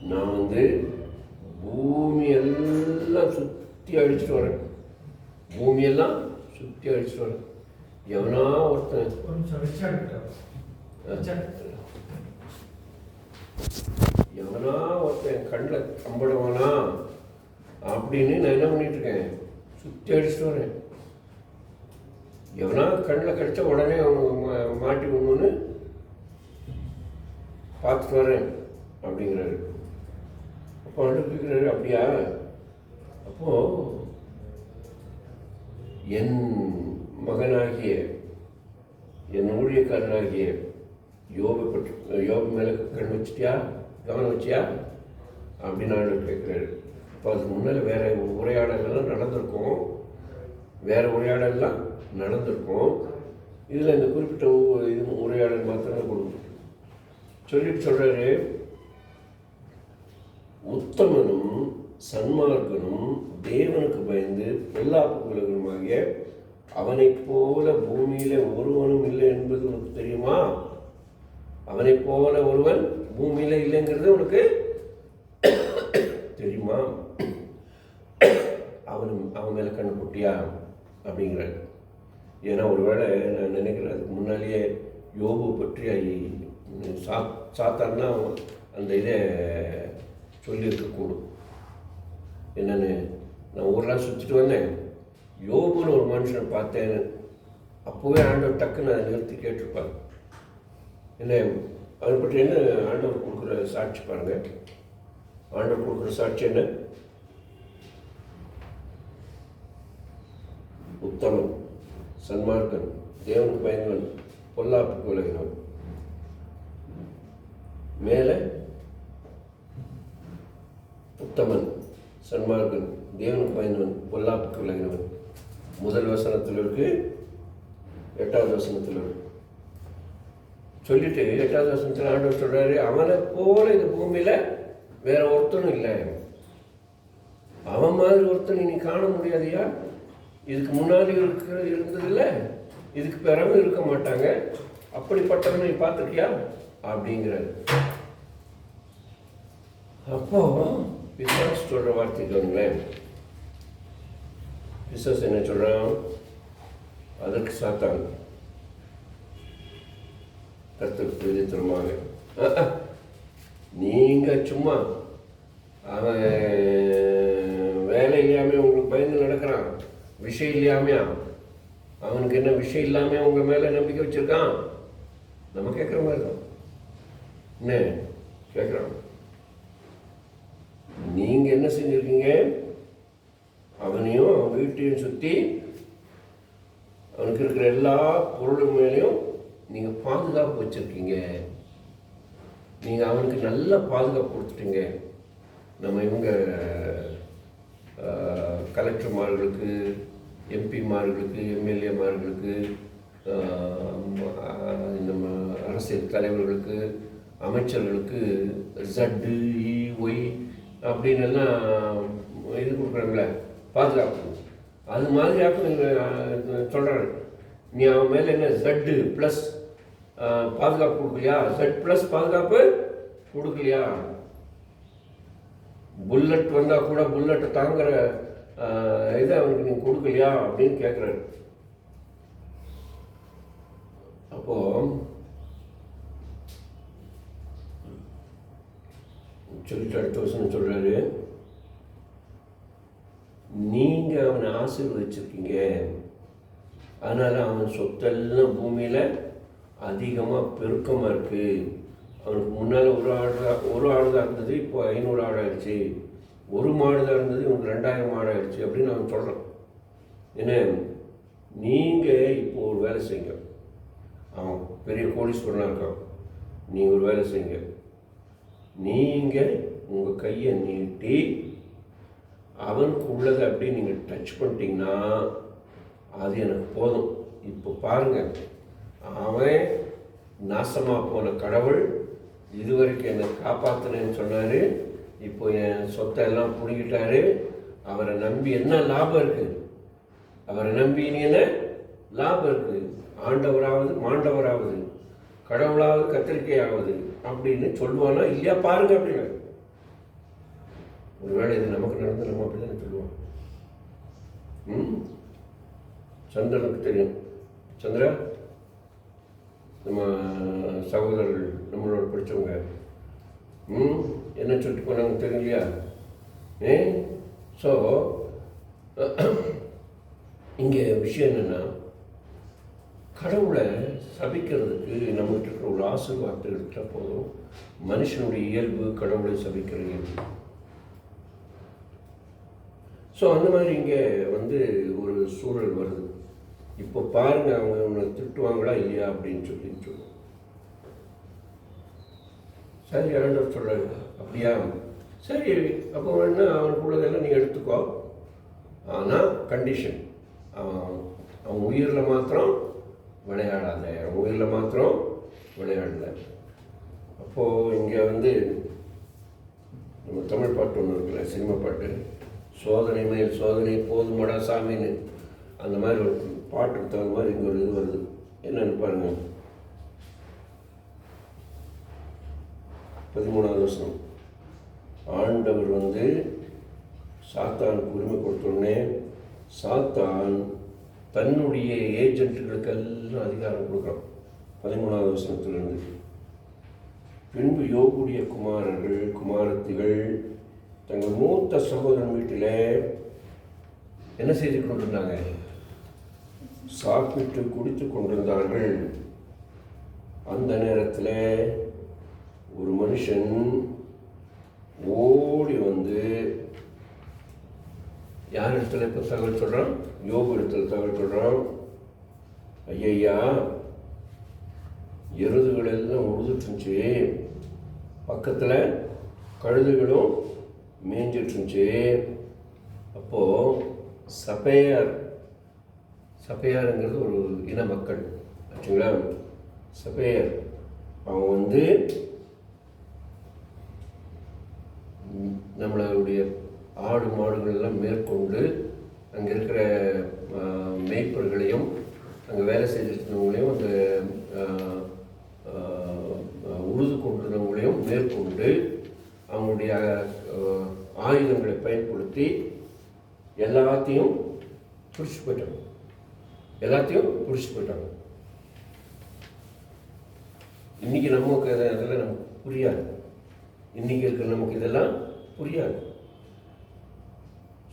S1: நான் வந்து பூமி எல்லாம் சுற்றி அடிச்சுட்டு வரேன், பூமியெல்லாம் சுற்றி அடிச்சுட்டு வரேன். எவனா ஒருத்தன் எவனா ஒருத்தன் கண்ணில் கம்படுவானா அப்படின்னு நான் என்ன பண்ணிட்டு இருக்கேன்? சுற்றி அடிச்சுட்டு வரேன். எவனா கண்ணில் கடிச்சா உடனே மாட்டி ஒன்று பார்த்துட்டு வரேன் அப்படிங்கிறாரு. அப்போ அனுப்பிக்கிறாரு. அப்படியா? அப்போது என் மகனாகிய என் ஊழியக்காரனாகிய யோபு மேலே கண் வச்சிட்டியா, கவனம் வச்சியா அப்படின்னு ஆண்டவர் கேட்குறாரு. இப்போ அதுக்கு முன்னால் வேறு உரையாடலாம் நடந்திருக்கும், இதில் இந்த குறிப்பிட்ட இது உரையாடல் மாத்திரம் கொடுக்கும். சொல்லிட்டு சொல்கிறாரு, உத்தமனும் சன்மார்க்கனும் தேவனுக்கு பயந்து பொல்லாப்புகளுமாகிய அவனைப் போல பூமியில ஒருவனும் இல்லை என்பது உனக்கு தெரியுமா? அவனைப் போல ஒருவன் பூமியில இல்லைங்கிறது உனக்கு தெரியுமா? அவன் மேல கண்ணு போட்டியா அப்படிங்கிறாரு. ஏன்னா ஒருவேளை நான் நினைக்கிறேன் அதுக்கு முன்னாலேயே யோபு பற்றி சாத்தான்னா அந்த இதை சொல்லியிருக்கக்கூடும். என்னென்னு, நான் ஊரெலாம் சுற்றிட்டு வந்தேன், யோபுன்னு ஒரு மனுஷனை பார்த்தேன். அப்போவே ஆண்டவர் டக்குன்னு அதை நிறுத்தி கேட்டிருப்பாங்க. என்ன அதை பற்றி என்ன ஆண்டவர் கொடுக்குற சாட்சி பாருங்க. ஆண்டவர் கொடுக்குற சாட்சி என்ன? உத்தமன், சன்மார்க்கன், தேவனுக்கு பயந்தவன், பொல்லாப்புக்கு விலகினவன். மேலே உத்தமன், சன்மார்க்கன், தேவனுக்கு பயந்தவன், பொல்லாப்புக்கு விலகினவன். முதல் வசனத்தில் இருக்கு, 8வது வசனத்தில் இருக்கு. சொல்லிட்டு 8வது வசனத்தில் ஆண்டவர் சொல்றாரு, அவனை போல இந்த பூமியில வேற ஒருத்தனும் இல்லை. அவன் மாதிரி ஒருத்தன் நீ காண முடியாதியா? இதுக்கு முன்னாடி இருந்ததில்லை, இதுக்கு பிறகு இருக்க மாட்டாங்க. அப்படிப்பட்டவனை நீ பார்த்துருக்கியா அப்படிங்கிறாரு. அப்போ பிசாசு சொல்ற வார்த்தைக்கு வந்துங்களேன். பிசாசு என்ன சொல்றான்? அதற்கு சாத்தான் கர்த்தருக்கு விதித்திரமாக, நீங்க சும்மா அவன் வேலை இல்லாம உங்களுக்கு பயந்து நடக்கிறான், விஷயம் இல்லாமையா? அவனுக்கு என்ன விஷயம் இல்லாம உங்க மேல நம்பிக்கை வச்சிருக்கான்? நம்ம கேட்குற மாதிரி தான் என்ன கேட்குறான். நீங்க என்ன செஞ்சிருக்கீங்க? அவனையும் அவன் வீட்டையும் சுற்றி அவனுக்கு இருக்கிற எல்லா பொருளும் மேலேயும் நீங்க பாதுகாப்பு வச்சிருக்கீங்க. நீங்க அவனுக்கு நல்ல பாதுகாப்பு கொடுத்துட்டீங்க. நம்ம இவங்க கலெக்டர்மார்களுக்கு, எம்பிமார்களுக்கு, எம்எல்ஏமார்களுக்கு, நம்ம அரசியல் தலைவர்களுக்கு, அமைச்சர்களுக்கு ஜட்டு ஒய் அப்படின்னு எல்லாம் இது கொடுக்குறாங்களே பாதுகாப்பு. அது மாதிரியாக்க சொல்கிறாரு. நீ அவன் மேலே என்ன ஜட்டு ப்ளஸ் பாதுகாப்பு கொடுக்கலையா? ஜட் ப்ளஸ் பாதுகாப்பு கொடுக்கலையா? புல்லட் வந்தால் கூட புல்லட்டை தாங்குற இதை அவனுக்கு நீ கொடுக்கலையா அப்படின்னு கேட்குறாரு. அப்போ சொல்லிட்டு அடுத்த வசனம் சொல்றாரு, நீங்க அவனை ஆசீர்வதிச்சிருக்கீங்க, அதனால அவன் சொத்தெல்லாம் பூமியில அதிகமா பெருக்கமா இருக்கு. அவனுக்கு முன்னால ஒரு ஆடு தான் இருந்தது, இப்போ 500 ஆடு ஆயிடுச்சு. ஒரு மாடு தான் இருந்தது, இவனுக்கு 2000 மாடு ஆயிடுச்சு அப்படின்னு அவன் சொல்றான். என்ன, நீங்க இப்போ ஒரு வேலை செய்யுங்க. அவன் பெரிய கோடீஸ்வரனா இருக்கான். நீங்க ஒரு வேலை செய்யுங்க. நீங்க உங்க கையை நீட்டி அவனுக்கு உள்ளதை அப்படியே நீங்க டச் பண்ணிட்டீங்கன்னா அது எனக்கு போதும். இப்போ பாருங்க, அவன் நாசமா போன கடவுள் இதுவரைக்கும் என்னை காப்பாத்தினேன்னு சொன்னாரு. இப்போ என் சொத்தை எல்லாம் பிடிக்கிட்டாரு. அவரை நம்பி என்ன லாபம் இருக்கு? அவரை நம்பி நீ என்ன லாபம் இருக்கு? ஆண்டவராவது மாண்டவராவது கடவுளாவது கத்திரிக்கையாவது அப்படின்னு சொல்லுவானா இல்லையா பாருங்க அப்படின்னு. ஒருவேளை இது நமக்கு நடந்து நம்ம அப்படிதானே சொல்லுவோம். சந்திரனுக்கு தெரியும். சந்திரா, நம்ம சகோதரர்கள் நம்மளோட படித்தவங்க என்ன சொல்லிட்டு போனாங்க தெரியும் இல்லையா? ஸோ இங்கே விஷயம் என்னென்னா, கடவுளை சபிக்கிறதுக்கு நம்மகிட்ட இருக்கிற ஒரு ஆசீர்வாதத்தை எடுத்தால் போதும். மனுஷனுடைய இயல்பு கடவுளை சபிக்கிற இயல்பு. ஸோ அந்த மாதிரி இங்கே வந்து ஒரு சூழல் வருது. இப்போ பாருங்கள் அவங்க அவனை திட்டுவாங்களா இல்லையா அப்படின்னு சொல்லுவோம். சரி ஆண்டவர் சொல்கிறாரு, அப்படியா, சரி அப்போ வேணா அவனுக்குள்ளதெல்லாம் நீ எடுத்துக்கோ, ஆனால் கண்டிஷன், அவன் உயிரில் மாத்திரம் விளையாடாத, அவன் உயிரில் மாத்திரம் விளையாடல. அப்போது இங்கே நம்ம தமிழ் பாட்டு ஒன்று இருக்குல்ல, சினிமா பாட்டு, சோதனை மேல் சோதனை போதுமடா சாமின்னு, அந்த மாதிரி ஒரு பாட்டுக்கு தகுந்த மாதிரி இங்கே ஒரு இது வருது. என்னென்னு பாருங்கள், 13வது வசனம். ஆண்டவர் சாத்தானுக்கு உரிமை கொடுத்தோடனே சாத்தான் தன்னுடைய ஏஜென்ட்டுகளுக்கு எல்லாம் அதிகாரம் கொடுக்குறான். 13வது வசனத்திலிருந்து, பின்பு யோபுடைய குமாரர்கள் குமாரத்திகள் தங்கள் மூத்த சகோதரன் வீட்டில் என்ன செய்து கொண்டிருந்தாங்க? சாப்பிட்டு குடித்து கொண்டிருந்தார்கள். அந்த நேரத்தில் ஒரு மனுஷன் ஓடி யார் இடத்துல இப்போ தகவல் சொல்கிறான்? யோபு இடத்துல தகவல் சொல்கிறான். ஐயா, எருதுகள் எல்லாம் உழுதுட்டுருந்துச்சு, பக்கத்தில் கழுதுகளும் மேய்ஞ்சிட்ருந்துச்சு. அப்போது சபையாருங்கிறது ஒரு இன மக்கள் ஆச்சுங்களா. சபையார் அவன் நம்மளுடைய ஆடு மாடுகள் எல்லாம் மேற்கொண்டு அங்கே இருக்கிற மேய்ப்பர்களையும் அங்கே வேலை செய்திருந்தவங்களையும் அந்த உழுது கொண்டிருந்தவங்களையும் மேற்கொண்டு அவங்களுடைய ஆயுதங்களை பயன்படுத்தி எல்லாத்தையும் பிடிச்சிட்டு போயிட்டாங்க. இன்றைக்கி நமக்கு அதெல்லாம் நமக்கு புரியாது. இன்றைக்கி இருக்கிற நமக்கு இதெல்லாம் புரியாது.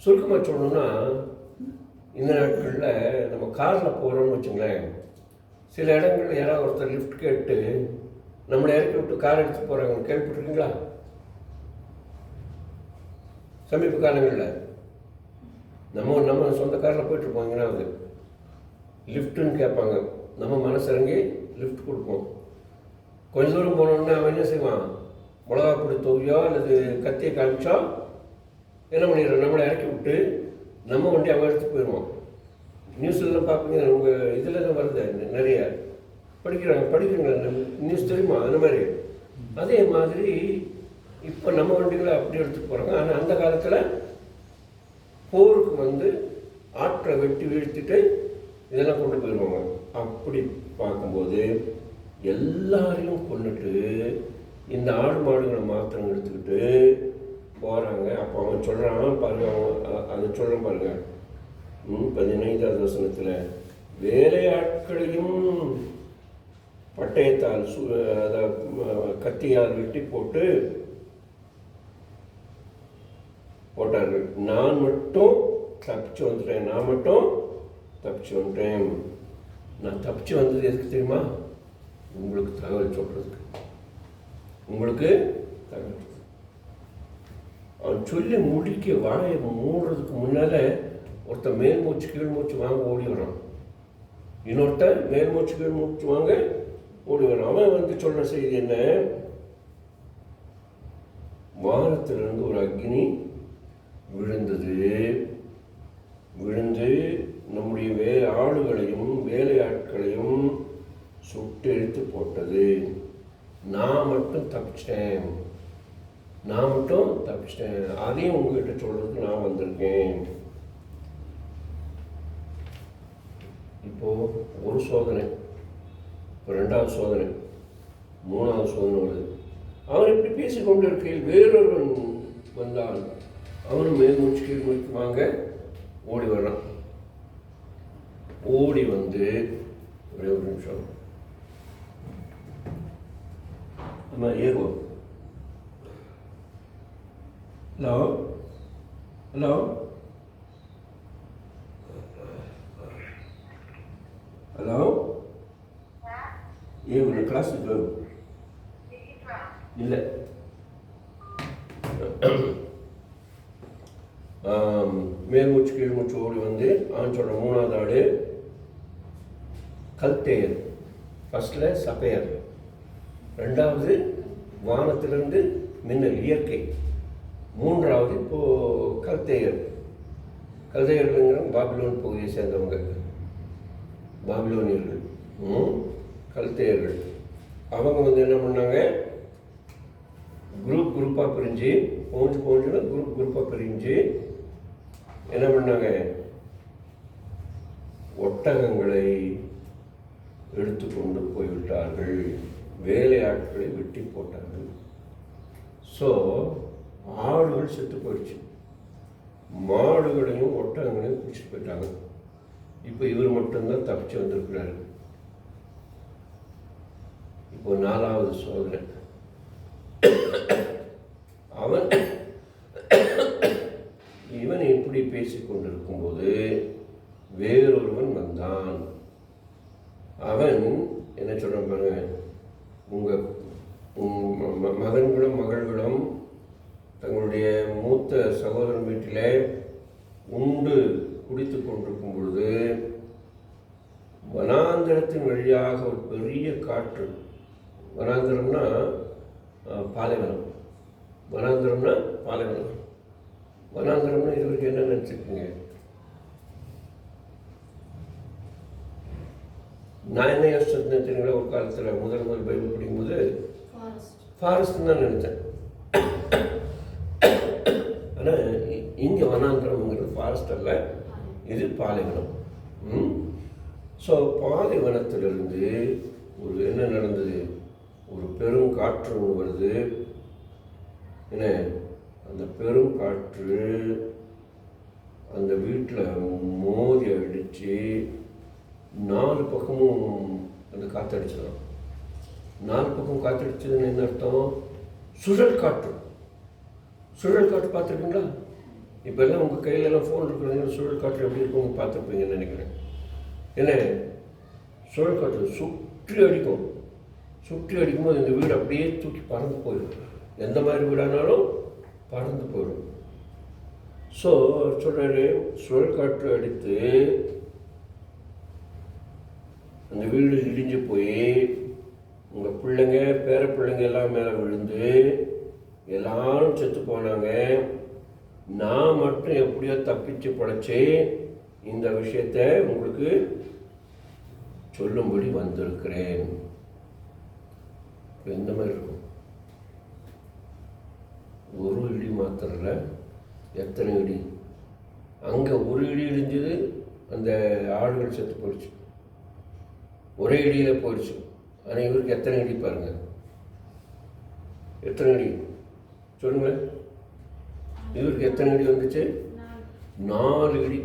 S1: சுருக்கமாக சொல்லணும்னா, இந்த நாட்களில் நம்ம காரில் போகிறோம்னு வச்சுங்களேன், சில இடங்களில் யாராவது ஒருத்தர் லிஃப்ட் கேட்டு நம்மளை இறக்கி விட்டு கார் எடுத்து போகிறாங்க. கேள்விப்பட்டிருக்கீங்களா? சமீப காலங்களில் நம்ம சொந்த காரில் போயிட்டுருப்போம், எங்கேனாவது லிஃப்ட்டுன்னு கேட்பாங்க. நம்ம மனசிறங்கி லிஃப்ட் கொடுப்போம். கொஞ்ச தூரம் போனோம்னா அவன் என்ன செய்வான்? மிளகா பொடி தூவியோ அல்லது கத்தியை காமிச்சோ என்ன பண்ணிடுறோம்? நம்மளை இறக்கி விட்டு நம்ம வண்டி அவன் எடுத்து போயிடுவோம். நியூஸ்லாம் பார்ப்பீங்க, உங்கள் இதில் தான் வருது, நிறைய படிக்கிறீங்களா நியூஸ் தெரியுமா? அந்த மாதிரி அதே மாதிரி இப்போ நம்ம வண்டிகளை அப்படி எடுத்துகிட்டு போகிறாங்க. ஆனால் அந்த காலத்தில் போருக்கு ஆற்றை வெட்டி வீழ்த்திட்டு இதெல்லாம் கொண்டு போயிடுவாங்க. அப்படி பார்க்கும்போது எல்லாரையும் கொண்டுட்டு இந்த ஆடு மாடுகளை மாத்திரம் எடுத்துக்கிட்டு போகிறாங்க. அப்போ அவன் சொல்கிறான் பாருங்க, அவன் அதை சொல்கிறான் பாருங்க, 15வது வசனத்தில், வேலையாட்களையும் பட்டயத்தால் கத்தியால் வெட்டி போட்டார்கள். நான் மட்டும் தப்பிச்சு வந்துட்டேன். நான் தப்பிச்சு வந்தது எதுக்கு தெரியுமா? உங்களுக்கு தகவல் சொல்றதுக்கு. அவன் சொல்லி முடிக்க வாயை மூடுறதுக்கு முன்னால ஒருத்தன் மேல் மூச்சு கீழ் மூச்சு வாங்க ஓடி வரான். இன்னொருத்தன் மேல் மூச்சு கீழ் மூச்சு வாங்க ஓடி வரான். அவன் சொல்ற செய்தி என்ன? வானத்திலிருந்து ஒரு அக்னி விழுந்து நம்முடைய ஆளுகளையும் வேலையாட்களையும் சுட்டு எடுத்து போட்டது. நான் மட்டும் தப்பிச்சிட்டேன். அதையும் உங்ககிட்ட சொல்றதுக்கு நான் வந்திருக்கேன். இப்போ ஒரு சோதனை, இப்போ 2வது சோதனை, 3வது சோதனை வருது. அவன் இப்படி பேசிக்கொண்டு இருக்கையில் வேறொருவன் வந்தான். அவனும் மேல் மூச்சு கீழ் மூச்சு வாங்க ஓடி வர்றான். ஓடி ஒரே ஒரு நிமிஷம் நம்ம ஏறுவோம். ஹலோ ஏன் கிளாஸுக்கு இல்லை? மேல்மூச்சு கீழ்மூச்சு ஓடி வந்து அவன் சொல்கிற 3வது ஆள் கல்தேயர். ஃபஸ்ட்டில் சபையர், 2வது வானத்திலிருந்து மின்னல் இயற்கை, 3வது இப்போது கல்தேயர். கல்தேயர்கள்ங்கிற பாபிலோன் பகுதியை சேர்ந்தவங்க, பாபிலோனியர்கள், கல்தேயர்கள். அவங்க வந்து என்ன பண்ணாங்க, குரூப்பாக பிரிஞ்சு போஞ்சுன்னா குரூப்பாக பிரிஞ்சு என்ன பண்ணாங்க, ஒட்டகங்களை எடுத்துக்கொண்டு போய்விட்டார்கள், வேலையாட்களை வெட்டி போட்டார்கள். ஸோ ஆடுகள் செத்து போயிடுச்சு, மாடுகளையும் ஒட்டகங்களையும் பிடிச்சிட்டு போயிட்டாங்க. இப்போ இவர் மட்டும்தான் தப்பிச்சு வந்திருக்கிறாரு. இப்போ 4வது சோதனை. இவன் இப்படி பேசிக்கொண்டிருக்கும்போது வேறொருவன் வந்தான். அவன் என்ன சொல்றான் பாருங்க, உங்கள் மகன்களும் மகள்களும் தங்களுடைய மூத்த சகோதரன் வீட்டிலே உண்டு குடித்து கொண்டிருக்கும் பொழுது வனாந்தரத்தின் வழியாக ஒரு பெரிய காற்று, வனாந்தரம்னா பாலைவனம், வனாந்தரம்னா பாலைவனம், வனாந்தரம்னா இது வரைக்கும் என்ன நினச்சிருக்கீங்க? நான் என்ன யோசிச்சேன் தெரியுங்களா, ஒரு காலத்தில் முதல் பைபிள் படிக்கும்போது ஃபாரஸ்ட் தான் நினச்சேன். ஆனால் இங்கே வனாந்தரம்ங்கிறது ஃபாரஸ்ட் அல்ல, இது பாலைவனம். ஸோ பாலைவனத்திலிருந்து ஒரு என்ன நடந்தது, ஒரு பெரும் காற்று வருது. என்ன அந்த பெரும் காற்று அந்த வீட்டில் மோதி அடித்து 4 பக்கமும் அந்த காற்றடிச்சிடும். 4 பக்கம் காற்றடிச்சதுன்னு என்ன அர்த்தம்? சுழல் காற்று. சுழல் காற்று பார்த்துருக்கீங்களா? இப்போ எல்லாம் உங்கள் கையிலெல்லாம் ஃபோன் இருக்கிறவங்க சுழல் காற்று எப்படி இருக்கும் பார்த்துருப்பீங்கன்னு நினைக்கிறேன். என்ன சுழல் காற்று சுற்றி அடிக்கும். சுற்றி அடிக்கும்போது இந்த வீடு அப்படியே தூக்கி பறந்து போயிடும். எந்த மாதிரி வீடானாலும் பறந்து போயிடும். ஸோ சொல்கிறாரு, சுழல் காற்று அடித்து அந்த வீடு இடிஞ்சு போய் உங்கள் பிள்ளைங்க பேர பிள்ளைங்க எல்லாம் மேலே விழுந்து எல்லாரும் செத்து போனாங்க. நான் மட்டும் எப்படியோ தப்பிச்சு படைச்சி இந்த விஷயத்தை உங்களுக்கு சொல்லும்படி வந்திருக்கிறேன். இப்போ இந்த மாதிரி இருக்கும். ஒரு இடி மாத்திரல, எத்தனை இடி. அங்கே ஒரு இடி இடிஞ்சது, அந்த ஆடுகள் செத்து போயிடுச்சு, ஒரே இடியில் போயிடுச்சு. ஆனால் இவருக்கு எத்தனை இடி பாருங்க, எத்தனை இடி சொல்லுங்கள். இவருக்கு எத்தனை இடி வந்துச்சு? 4 இடி.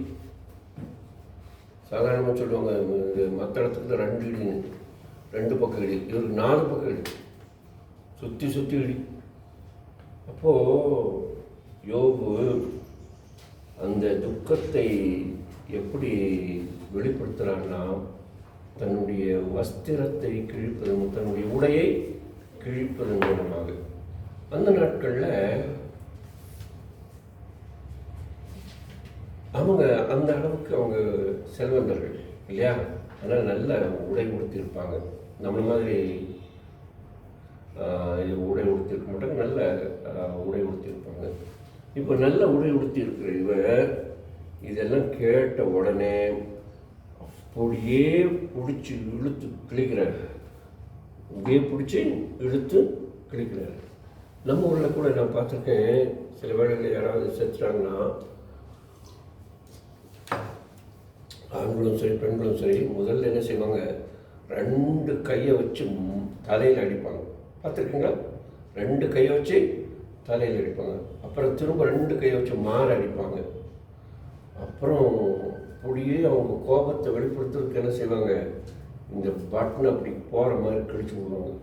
S1: சாதாரணமாக சொல்லுவாங்க மற்ற இடத்துக்கு 2 இடின்னு, 2 பக்கம் இடி. இவருக்கு 4 பக்கம் இடி, சுற்றி சுற்றி இடி. அப்போது யோபு அந்த துக்கத்தை எப்படி வெளிப்படுத்துகிறான்னா, தன்னுடைய வஸ்திரத்தை கிழிப்பதன், தன்னுடைய உடையை கிழிப்பதன் மூலமாக. அந்த நாட்களில் அவங்க அந்த அளவுக்கு அவங்க செல்வந்தர்கள் இல்லையா, அதனால் நல்ல உடை உடுத்தியிருப்பாங்க. நம்மள மாதிரி உடை உடுத்திருக்க மாட்டாங்க, நல்ல உடை உடுத்தியிருப்பாங்க. இப்போ நல்ல உடை உடுத்தி இருக்கிற இவர் இதெல்லாம் கேட்ட உடனே அப்படியே பிடிச்சி இழுத்து கிழிக்கிறார். அப்படியே பிடிச்சி இழுத்து கிழிக்கிறார். நம்ம ஊரில் கூட நான் பார்த்துருக்கேன், சில வேளைகளில் யாராவது செத்துட்டாங்கன்னா ஆண்களும் சரி பெண்களும் சரி முதல்ல என்ன செய்வாங்க, 2 கையை வச்சு தலையில் அடிப்பாங்க. பார்த்துருக்கீங்களா? 2 கையை வச்சு தலையில் அடிப்பாங்க. அப்புறம் திரும்ப 2 கையை வச்சு மாற அடிப்பாங்க. அப்புறம் அப்படியே அவங்க கோபத்தை வெளிப்படுத்துறதுக்கு என்ன செய்வாங்க, இந்த பட்டன் அப்படி போகிற மாதிரி கிழிச்சு விடுவாங்க.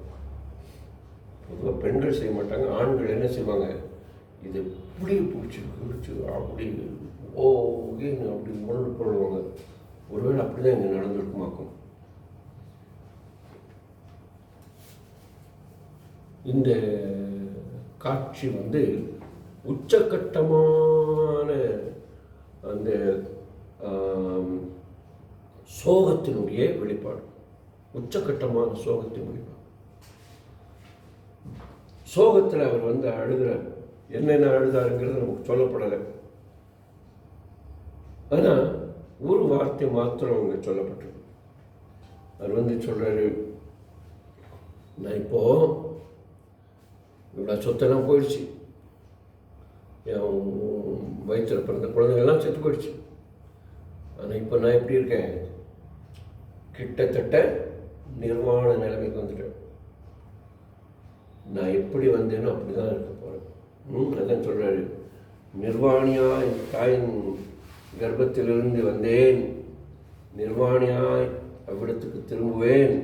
S1: பொதுவாக பெண்கள் செய்ய மாட்டாங்க, ஆண்கள் என்ன செய்வாங்க, இது இப்படியே பிடிச்சி கிழிச்சு அப்படி ஓகேன்னு அப்படி முரண்டு போடுவாங்க. ஒருவேளை அப்படி தான் இங்கே நடந்துருக்குமாக்கும். இந்த காட்சி வந்து உச்சகட்டமான அந்த சோகத்தினுடைய வெளிப்பாடு, உச்சக்கட்டமான சோகத்தின் வெளிப்பாடு. சோகத்தில் அவர் அழுகிறார். என்னென்ன அழுதாருங்கிறது நமக்கு சொல்லப்படலை. ஆனால் ஒரு வார்த்தை மாத்திரம் அவங்க சொல்லப்பட்டது. அவர் சொல்கிறாரு, நான் இப்போ இவ்வளோ சொத்தெல்லாம் போயிடுச்சு, என் வயிற்றில் பிறந்த குழந்தைங்கள்லாம் செத்து போயிடுச்சு. ஆனால் இப்போ நான் எப்படி இருக்கேன், கிட்டத்தட்ட நிர்வாண நிலைமைக்கு வந்துட்டேன். நான் எப்படி வந்தேனோ அப்படி தான் இருக்க போகிறேன். அதான் சொல்கிறாரு, நிர்வாணியாய் தாயின் கர்ப்பத்திலிருந்து வந்தேன், நிர்வாணியாய் அவ்விடத்துக்கு திரும்புவேன்.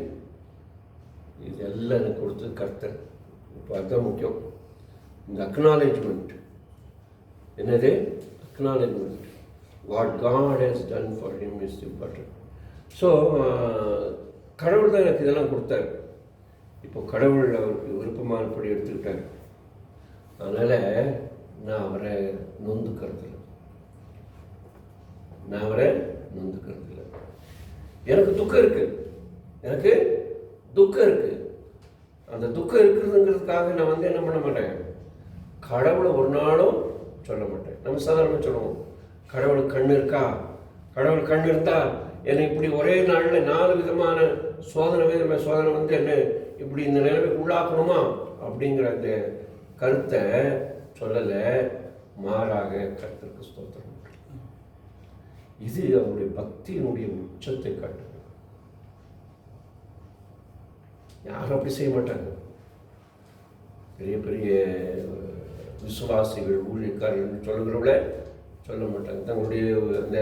S1: இதெல்லாம் எனக்கு கொடுத்தது கர்த்தர். இப்போ அதுதான் முக்கியம். இந்த அக்னாலேஜ்மெண்ட், என்னது acknowledgement, what god has done for him is important. So கடவுள் தான் எனக்கு இதெல்லாம் கொடுத்தாரு. இப்போ கடவுள் அவருக்கு விருப்பமானபடி எடுத்துக்கிட்டார். அதனால் நான் அவரை நொந்துக்கிறது இல்லை. எனக்கு துக்கம் இருக்குது, அந்த துக்கம் இருக்குதுங்கிறதுக்காக நான் என்ன பண்ண மாட்டேன், கடவுளை ஒரு நாளும் சொல்ல மாட்டேன். நம்ம சாதாரணமாக சொல்லுவோம், கடவுளுக்கு கண் இருக்கா, கடவுள் கண் இருந்தா என்னை இப்படி ஒரே நாளில் 4 விதமான சோதனை என்ன இப்படி இந்த நிலைமைக்கு உள்ளாக்கணுமா அப்படிங்கிற அந்த கருத்தை சொல்லலை. மாறாக கர்த்தருக்கு ஸ்தோத்திரம். இது அவருடைய பக்தியினுடைய உச்சத்தை காட்டுது. யாரும் அப்படி செய்ய மாட்டாங்க. பெரிய பெரிய விசுவாசிகள், ஊழியக்காரர்கள் சொல்லுகிறவங்கள சொல்ல மாட்டாங்க. தங்களுடைய அந்த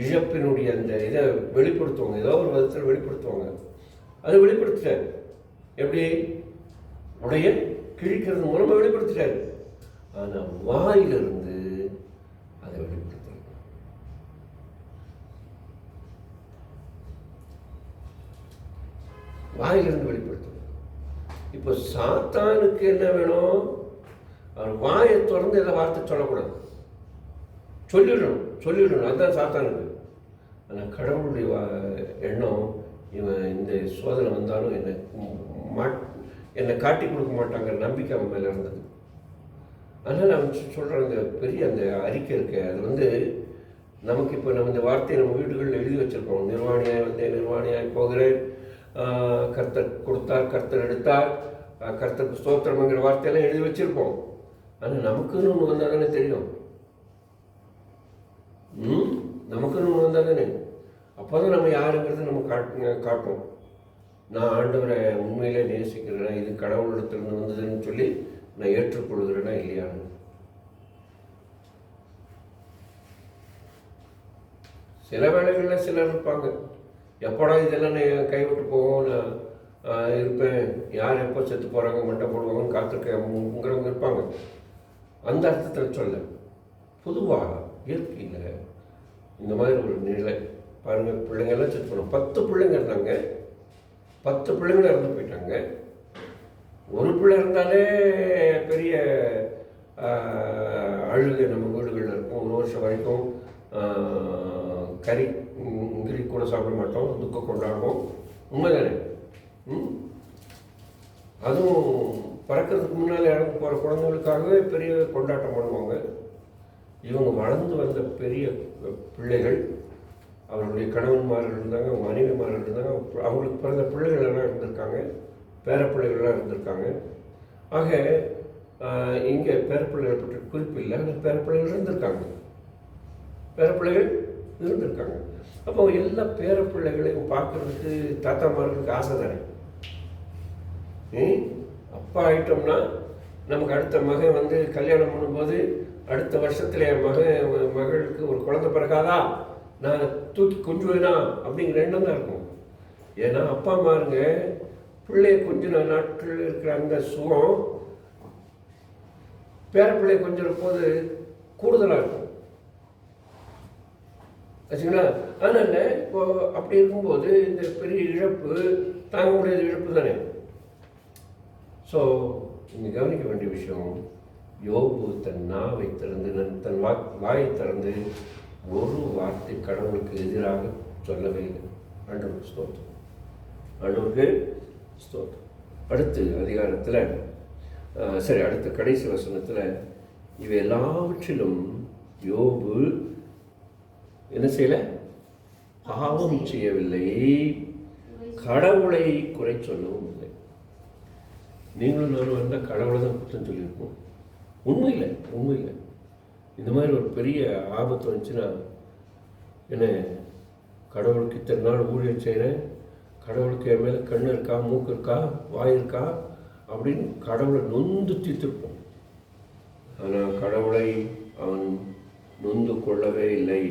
S1: இழப்பினுடைய அந்த இதை வெளிப்படுத்துவாங்க, ஏதோ ஒரு விதத்தில் வெளிப்படுத்துவாங்க. அதை வெளிப்படுத்திட்டார். எப்படி? உடைய கிழிக்கிறது மூலமாக வெளிப்படுத்திட்டாரு. ஆனால் வாயிலிருந்து அதை வெளிப்படுத்த வாயிலிருந்து வெளிப்படுத்தும். இப்போ சாத்தானுக்கு என்ன வேணும்? அவர் வாயை திறந்து எதை வார்த்தை சொல்லக்கூடாது, சொல்லிடணும். அதுதான் சாத்தானுக்கு. ஆனால் கடவுளுடைய எண்ணம், இவன் இந்த சோதனை வந்தாலும் என்னை காட்டி கொடுக்க மாட்டாங்கிற நம்பிக்கை அவன் மேலே இருந்தது. அதனால் அவன் சொல்கிற அந்த பெரிய அந்த அறிக்கை இருக்கு, அது நமக்கு இப்போ நம்ம இந்த வார்த்தையை நம்ம வீடுகளில் எழுதி வச்சுருக்கோம். நிர்வாணியாய் வந்தேன், நிர்வாணியாய் போகிறேன், கர்த்தர் கொடுத்தார், கர்த்தர் எடுத்தார், கர்த்தருக்கு ஸ்தோத்திரம்ங்கிற வார்த்தையெல்லாம் எழுதி வச்சுருப்போம். ஆனால் நமக்குன்னு ஒன்று வந்தால் தானே தெரியும். நமக்குன்னு ஒன்று வந்தால் தானே, அப்போ தான் நம்ம யாருங்கிறது நம்ம காட்டும். நான் ஆண்டவரை உண்மையிலே நேசிக்கிறேன்னா, இது கடவுளிடத்திலிருந்து வந்ததுன்னு சொல்லி நான் ஏற்றுக்கொள்கிறேன்னா இல்லையான்னு. சில வேளைகளில் சிலர் இருப்பாங்க, எப்படா இதெல்லாம் நான் கைவிட்டு போவோம், நான் இருப்பேன், யார் எப்போ செத்து போகிறாங்க மண்டை போடுவாங்கன்னு காத்திருக்கேங்கிறவங்க இருப்பாங்க. அந்த அர்த்தத்தில் சொல்ல, பொதுவாக இயற்கையில் இந்த மாதிரி ஒரு நிலை பாருங்கள். பிள்ளைங்கள்லாம் செத்து போனோம். 10 பிள்ளைங்க இருந்தாங்க, 10 பிள்ளைங்களும் இறந்து போயிட்டாங்க. ஒரு பிள்ளை இருந்தாலே பெரிய அழுகை நம்ம வீடுகளில் இருக்கும். 1 வருஷம் வரைக்கும் கறி கூட சாப்பிட மாட்டோம், துக்கம் கொண்டாடுவோம். உண்மைதானே? அதுவும் பறக்கிறதுக்கு முன்னால் இறந்து போகிற குழந்தைகளுக்காகவே பெரிய கொண்டாட்டம் பண்ணுவாங்க. இவங்க வளர்ந்து வந்த பெரிய பிள்ளைகள், அவர்களுடைய கணவன்மார்கள் இருந்தாங்க, அவங்க மனைவிமார்கள் இருந்தாங்க, அவங்களுக்கு பிறந்த பிள்ளைகள் எல்லாம் இருந்திருக்காங்க, பேரப்பிள்ளைகள்லாம் இருந்திருக்காங்க. ஆக இங்கே பேரப்பிள்ளைகள் பற்றி குறிப்பு இல்லை, ஆனால் பேரப்பிள்ளைகள் இருந்திருக்காங்க. அப்போ எல்லா பேரப்பிள்ளைகளையும் பார்க்கறதுக்கு தாத்தாமார்களுக்கு ஆசை தானே. அப்பா ஆயிட்டோம்னா நமக்கு அடுத்த மகன் கல்யாணம் பண்ணும்போது அடுத்த வருஷத்துல என் மகளுக்கு ஒரு குழந்தை பிறக்காதா, நான் தூக்கி கொஞ்சுவேனா அப்படிங்கிற எண்ணம் தான் இருக்கும். ஏன்னா அப்பா அம்மாருங்க பிள்ளைய கொஞ்ச நாட்கள் இருக்கிற அந்த சுகம் பேரப்பிள்ளைய கொஞ்சிற போது கூடுதலாக இருக்கும். ஆச்சுங்களா? அதனால இப்போ அப்படி இருக்கும்போது இந்த பெரிய இழப்பு தாங்க முடியாத இழப்பு தானே. ஸோ இங்கே கவனிக்க வேண்டிய விஷயம், யோபு தன் நாவை திறந்து, தன் வாயை திறந்து ஒரு வார்த்தை கடவுளுக்கு எதிராக சொல்லவே இல்லை. ஆண்டவருக்கு ஸ்தோத்திரம், ஆண்டவருக்கு ஸ்தோத்திரம். அடுத்து அதிகாரத்தில் அடுத்த கடைசி வசனத்தில் இவை எல்லாவற்றிலும் யோபு என்ன செய்யலை? பாவம் செய்யவில்லை, கடவுளை குறை சொல்லவும் இல்லை. நீங்களும் நானும் வந்தால் கடவுளை தான் குற்றம் சொல்லியிருப்போம். உண்மையில் இந்த மாதிரி ஒரு பெரிய ஆபத்து வந்துச்சுன்னா, என்ன கடவுளுக்கு இத்தனை நாள் ஊழியர் செய்கிறேன், கடவுளுக்கு என் மேலே கண் இருக்கா, மூக்கு இருக்கா, வாய் இருக்கா அப்படின்னு கடவுளை நொந்து தீர்த்திருப்போம். ஆனால் கடவுளை அவன் நொந்து கொள்ளவே இல்லை.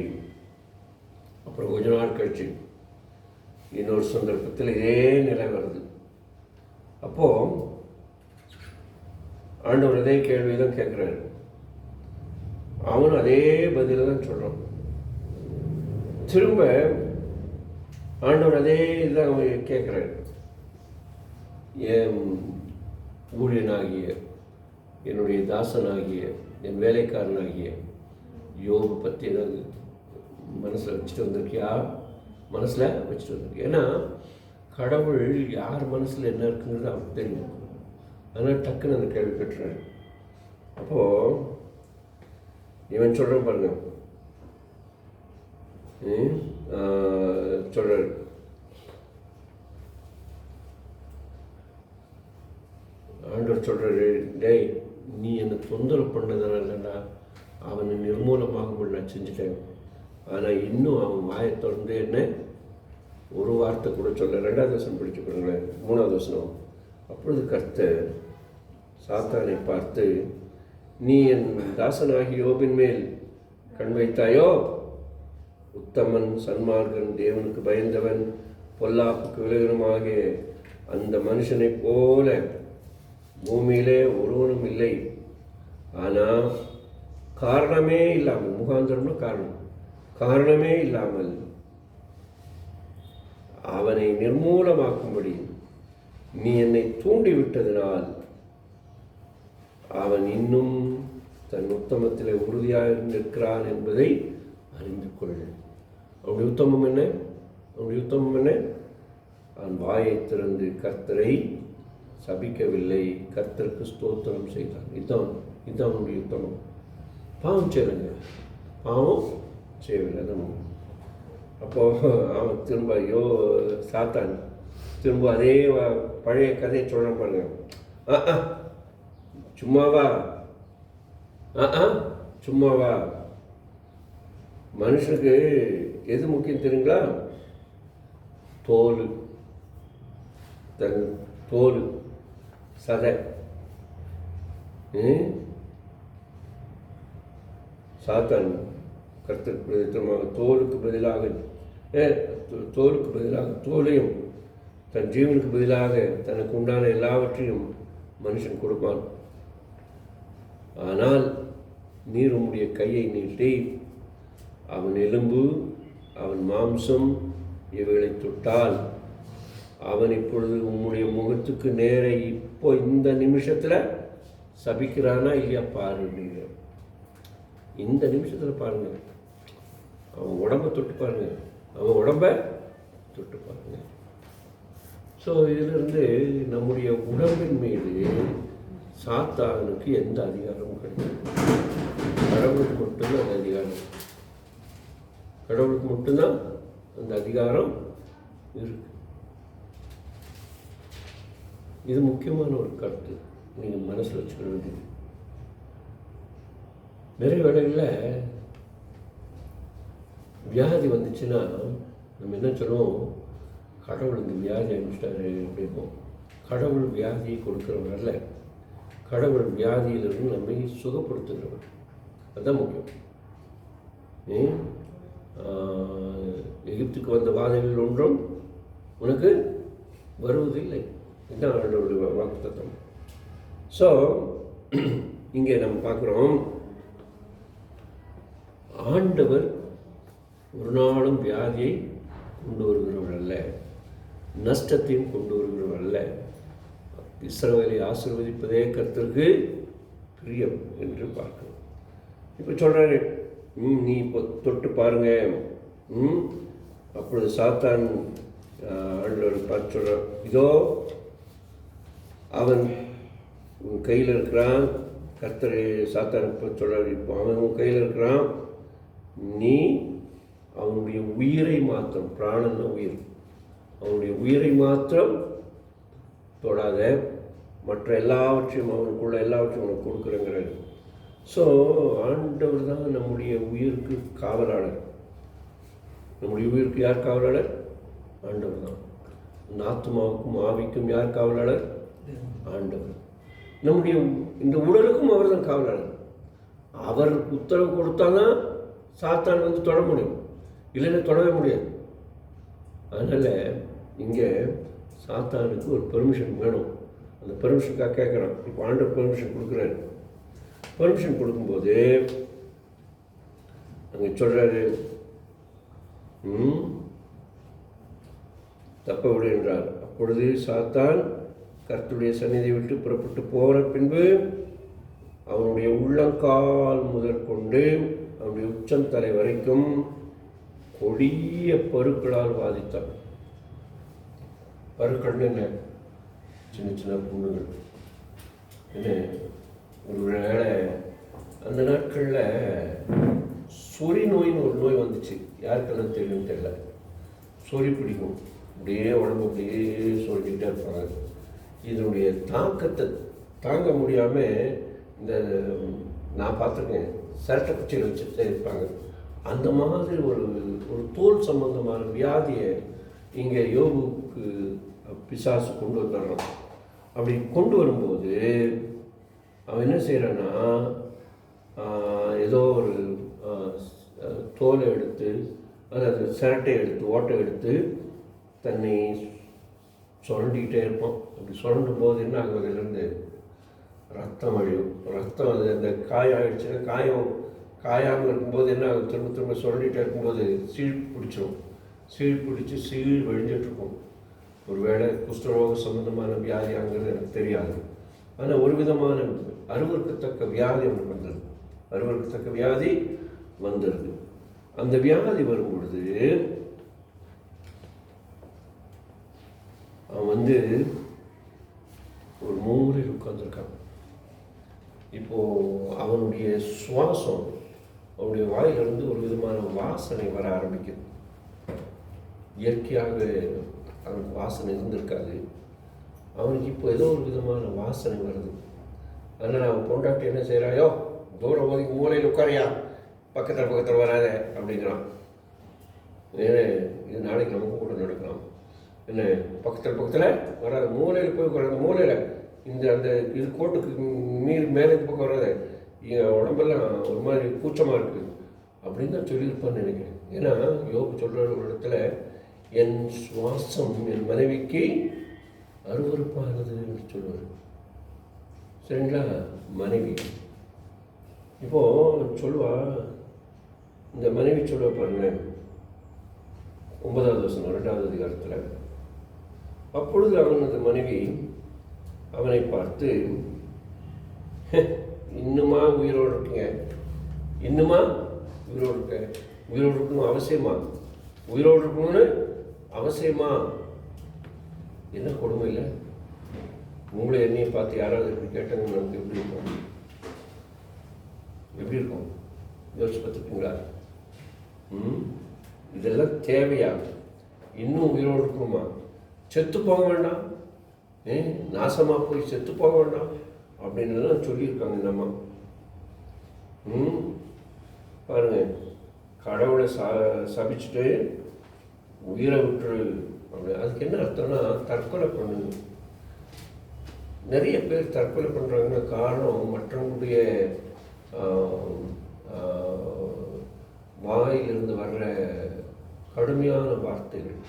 S1: அப்புறம் கொஞ்ச நாள் கழிச்சு இன்னொரு சந்தர்ப்பத்தில் இதே நிலை வருது. அப்போது ஆண்டவர் அதே கேள்வி தான் கேட்குறாரு, அவனும் அதே பதில தான் சொல்கிறான். திரும்ப ஆண்டவர் அதே இதுதான் அவன் கேட்குறாரு. என் ஊழியனாகிய, என்னுடைய தாசனாகிய, என் வேலைக்காரனாகிய யோபு பற்றி ஏதாவது மனசில் வச்சுட்டு வந்திருக்கியா? மனசில் வச்சுட்டு வந்திருக்கியா? ஏன்னா கடவுள் யார் மனசில் என்ன இருக்குங்கிறது அவருக்கு தெரியும். அதனால் டக்குன்னு அந்த கேள்வி கேட்டுறாரு. அப்போது இவன் சொல்கிறான் பாருங்க, சொல்கிறாரு, ஆண்டவர் சொல்கிறாரு, டேய் நீ என்னை தொந்தரவு பண்ணதுனால இல்லைண்டா அவனை நிர்மூலமாகும்போது நான் செஞ்சுட்டேன். ஆனால் இன்னும் அவன் வாயை திறந்து என்ன ஒரு வார்த்தை கூட சொல்ல. 2வது வசனம் படிச்சு பாருங்களேன், 3வது வசனம். அப்பொழுது கர்த்தர் சாத்தானை பார்த்து, நீ என் தாசனாகி யோபின் மேல் கண் வைத்தாயோ? உத்தமன், சன்மார்கன், தேவனுக்கு பயந்தவன், பொல்லாப்புக்கு விலகனுமாகிய அந்த மனுஷனைப் போல பூமியிலே ஒருவனும் இல்லை. ஆனால் காரணமே இல்லாமல், முகாந்திரம்னு காரணமே இல்லாமல் அவனை நிர்மூலமாக்கும்படி நீ என்னை தூண்டிவிட்டதினால் அவன் இன்னும் தன் உத்தமத்தில் உறுதியாக நிற்கிறான் என்பதை அறிந்து கொள். அவனுடைய உத்தமம் என்ன? அவன் வாயை திறந்து கர்த்தரை சபிக்கவில்லை, கர்த்தருக்கு ஸ்தோத்திரம் செய்தான். இதுதான் அவனுடைய உத்தமம். பாவம் செய்யவில்லை நம்ம. அப்போது அவன் திரும்ப சாத்தான் திரும்ப அதே பழைய கதையை சொல்ல பாருங்க. சும்மாவா மனுஷனுக்கு எது முக்கியம் தெரியுங்களா? தோல் சதை. சாத்தான் கர்த்தருக்கு தோலுக்கு பதிலாக தோலையும் தன் ஜீவனுக்கு பதிலாக தனக்கு உண்டான எல்லாவற்றையும் மனுஷன் கொடுப்பான். ஆனால் நீர் உம்முடைய கையை நீட்டி அவன் எலும்பு, அவன் மாம்சம் இவைகளை தொட்டால் அவன் இப்பொழுது உம்முடைய முகத்துக்கு நேர இப்போ இந்த நிமிஷத்தில் சபிக்கிறானா இல்லையா பாருங்க. இந்த நிமிஷத்தில் பாருங்க, அவன் உடம்பை தொட்டு பாருங்க. ஸோ இதிலிருந்து நம்முடைய உடம்பின் மீது சாத்தானுக்கு எந்த அதிகாரமும் கிடையாது. கடவுளுக்கு மட்டும்தான் அந்த அதிகாரம், கடவுளுக்கு மட்டும்தான் அந்த அதிகாரம் இருக்கு. இது முக்கியமான ஒரு கருத்து, நீங்கள் மனசில் வச்சுக்க வேண்டியது. நிறைய வேளைகளில் வியாதி வந்துச்சுன்னா நம்ம என்ன சொல்லுவோம்? கடவுள் இந்த வியாதி அனுப்பிச்சிட்டாரு அப்படிம்போம். கடவுள் வியாதியை கொடுக்குறவர் அல்ல, கடவுள் வியாதியிலிருந்து நம்மை சுகப்படுத்துகிறவர். அதுதான் முக்கியம். எகிப்துக்கு வந்த வாதைகள் ஒன்றும் உனக்கு வருவதில்லை. இதுதான் ஆண்டவருடைய வாக்குத்தத்தம். ஸோ இங்கே நம்ம பார்க்குறோம், ஆண்டவர் ஒரு நாளும் வியாதியை கொண்டு வருகிறவர் அல்ல, நஷ்டத்தையும் கொண்டு வருகிறவர் அல்ல. இஸ்ரவேலை ஆசீர்வதிப்பதே கர்த்தருக்கு பிரியம் என்று பார்க்கிறோம். இப்போ சொல்கிறாரு, நீ இப்போ தொட்டு பாருங்க. அப்பொழுது சாத்தான் ஆண்டவர் பார்த்து சொல்கிறான், இதோ அவன் உன் கையில் இருக்கிறான். கர்த்தரை சாத்தான் சொல்கிறார், இப்போ அவன் உன் கையில் இருக்கிறான். நீ அவனுடைய உயிரை மாத்திரம், பிராணன உயிர், அவனுடைய உயிரை மாத்திரம் தொடாத, மற்ற எல்லாவற்றையும் அவனுக்குள்ள எல்லாவற்றையும் அவனுக்கு கொடுக்குறேங்கிறாரு. ஸோ ஆண்டவர் தான் நம்முடைய உயிருக்கு காவலாளர். நம்முடைய உயிருக்கு யார் காவலாளர்? ஆண்டவர் தான். இந்த ஆத்மாவுக்கும் ஆவிக்கும் யார் காவலாளர்? ஆண்டவர். நம்முடைய இந்த உடலுக்கும் அவர் தான் காவலாளர். அவர் உத்தரவு கொடுத்தாதான் சாத்தான் வந்து தொட முடியும், இல்லைன்னா தொடவே முடியாது. அதனால் இங்கே சாத்தானுக்கு ஒரு பெர்மிஷன் வேணும். அந்த பெர்மிஷனுக்காக கேட்குறான். இப்போ ஆண்டவர் பெர்மிஷன் கொடுக்குறாரு. பெர்மிஷன் கொடுக்கும்போது அங்கே சொல்கிறாரு, தப்ப விடு என்றார். அப்பொழுது சாத்தான் கர்த்தருடைய சந்நிதியை விட்டு புறப்பட்டு போன பின்பு அவனுடைய உள்ளங்கால் முதற்கொண்டு அவனுடைய உச்சம் தலை வரைக்கும் கொடிய பருக்களால் வாதித்தான். பருக்கள் என்ன? சின்ன சின்ன புண்ணுகள். என்ன, ஒரு வேளை அந்த நாட்களில் சொறி நோயின்னு ஒரு நோய் வந்துச்சு. யாருக்கெல்லாம் தெரியும் தெரியல. சொறி பிடிக்கும், அப்படியே உடம்பு அப்படியே சொல்லிக்கிட்டே இருப்பாங்க. இதனுடைய தாக்கத்தை தாங்க முடியாமல் இந்த நான் பார்த்துருக்கேன், சரட்டை குச்சியில் வச்சுட்டு இருப்பாங்க. அந்த மாதிரி ஒரு தோல் சம்பந்தமான வியாதியை இங்கே யோபுக்கு பிசாசு கொண்டு வந்துடுறான். அப்படி கொண்டு வரும்போது அவன் என்ன செய்கிறான்னா, ஏதோ ஒரு தோலை எடுத்து, அதாவது சிரட்டை எடுத்து, ஓட்டை எடுத்து தன்னை சுரண்டிக்கிட்டே இருப்பான். அப்படி சுரண்டும் போது என்ன ஆகும், அதிலிருந்து ரத்தம் அழியும். ரத்தம் அது அந்த காயம் ஆகிடுச்சுன்னா, காயாமல் இருக்கும்போது என்ன ஆகும், திரும்ப திரும்ப சுரண்டிகிட்டே இருக்கும்போது சீழ் பிடிச்சிடும். சீழ் பிடிச்சி சீழ் வழிஞ்சிட்ருக்கும். ஒருவேளை குஷ்டரோக சம்பந்தமான வியாதியாங்கிறது எனக்கு தெரியாது. ஆனால் ஒரு விதமான அருவருக்கத்தக்க வியாதி அவனுக்கு வந்துடுது. அருவருக்கத்தக்க வியாதி வந்துடுது. அந்த வியாதி வரும் பொழுது அவன் ஒரு மூலையில் உட்கார்ந்துருக்கான். இப்போது அவனுடைய சுவாசம், அவனுடைய வாயிலிருந்து ஒரு விதமான வாசனை வர ஆரம்பிக்குது. இயற்கையாக அவனுக்கு வாசனை இருந்திருக்காது. அவனுக்கு இப்போ ஏதோ ஒரு விதமான வாசனை வருது. அதனால் அவன் பொண்டாட்டி என்ன செய்கிறாயோ, தூரம் ஒதுக்கி மூலையில் உட்காரியா, பக்கத்தில் வராத அப்படிங்கிறான். ஏன்னா இது நாளைக்கு நமக்கு கூட நடக்கலாம். என்ன, பக்கத்தில் வராது, மூலையில் போய் உட்கார. அந்த மூலையில் அந்த இது கோட்டுக்கு மேலே பக்கம் வராத, என் உடம்பெல்லாம் ஒரு மாதிரி கூச்சமாக இருக்குது அப்படின்னு தான் சொல்லியிருப்பான்னு நினைக்கிறேன். ஏன்னா யோபு சொல்கிற ஒரு இடத்துல, என் சுவாசம் என் மனைவிக்கு அருவருப்பானது என்று சொல்லுவார். சரிங்களா? மனைவி இப்போது சொல்லுவா, இந்த மனைவி சொல்லுவா பாருங்களேன், 9வது வசனம் 2வது அதிகாரத்தில். அப்பொழுது அந்த மனைவி அவனை பார்த்து, இன்னுமா உயிரோடு இருக்கீங்க, இன்னுமா உயிரோடு இருக்க, உயிரோடு இருக்கணும் அவசியமா, உயிரோடு இருக்கணும்னு அவசியமா? என்ன கொடுமை இல்லை? உங்களை என்னையை பார்த்து யாராவது இப்படி கேட்டாங்கன்னு நமக்கு எப்படி இருக்கும்? எப்படி இருக்கும்? யோசிச்சு பார்த்துருக்கீங்களா? இதெல்லாம் தேவையா? இன்னும் உயிரோடு இருக்கணுமா? செத்து போக வேண்டாம், நாசமாக போய் செத்து போக வேண்டாம் அப்படின்னு சொல்லியிருக்காங்க இந்த அம்மா. பாருங்க, கடவுளை சபிச்சுட்டு உயிரை விட்டுரு அப்படி. அதுக்கு என்ன அர்த்தம்னா, தற்கொலை பண்ணுங்க. நிறைய பேர் தற்கொலை பண்ணுறாங்கன்னா காரணம் மற்றவங்களுடைய வாயிலிருந்து வர்ற கடுமையான வார்த்தைகள்,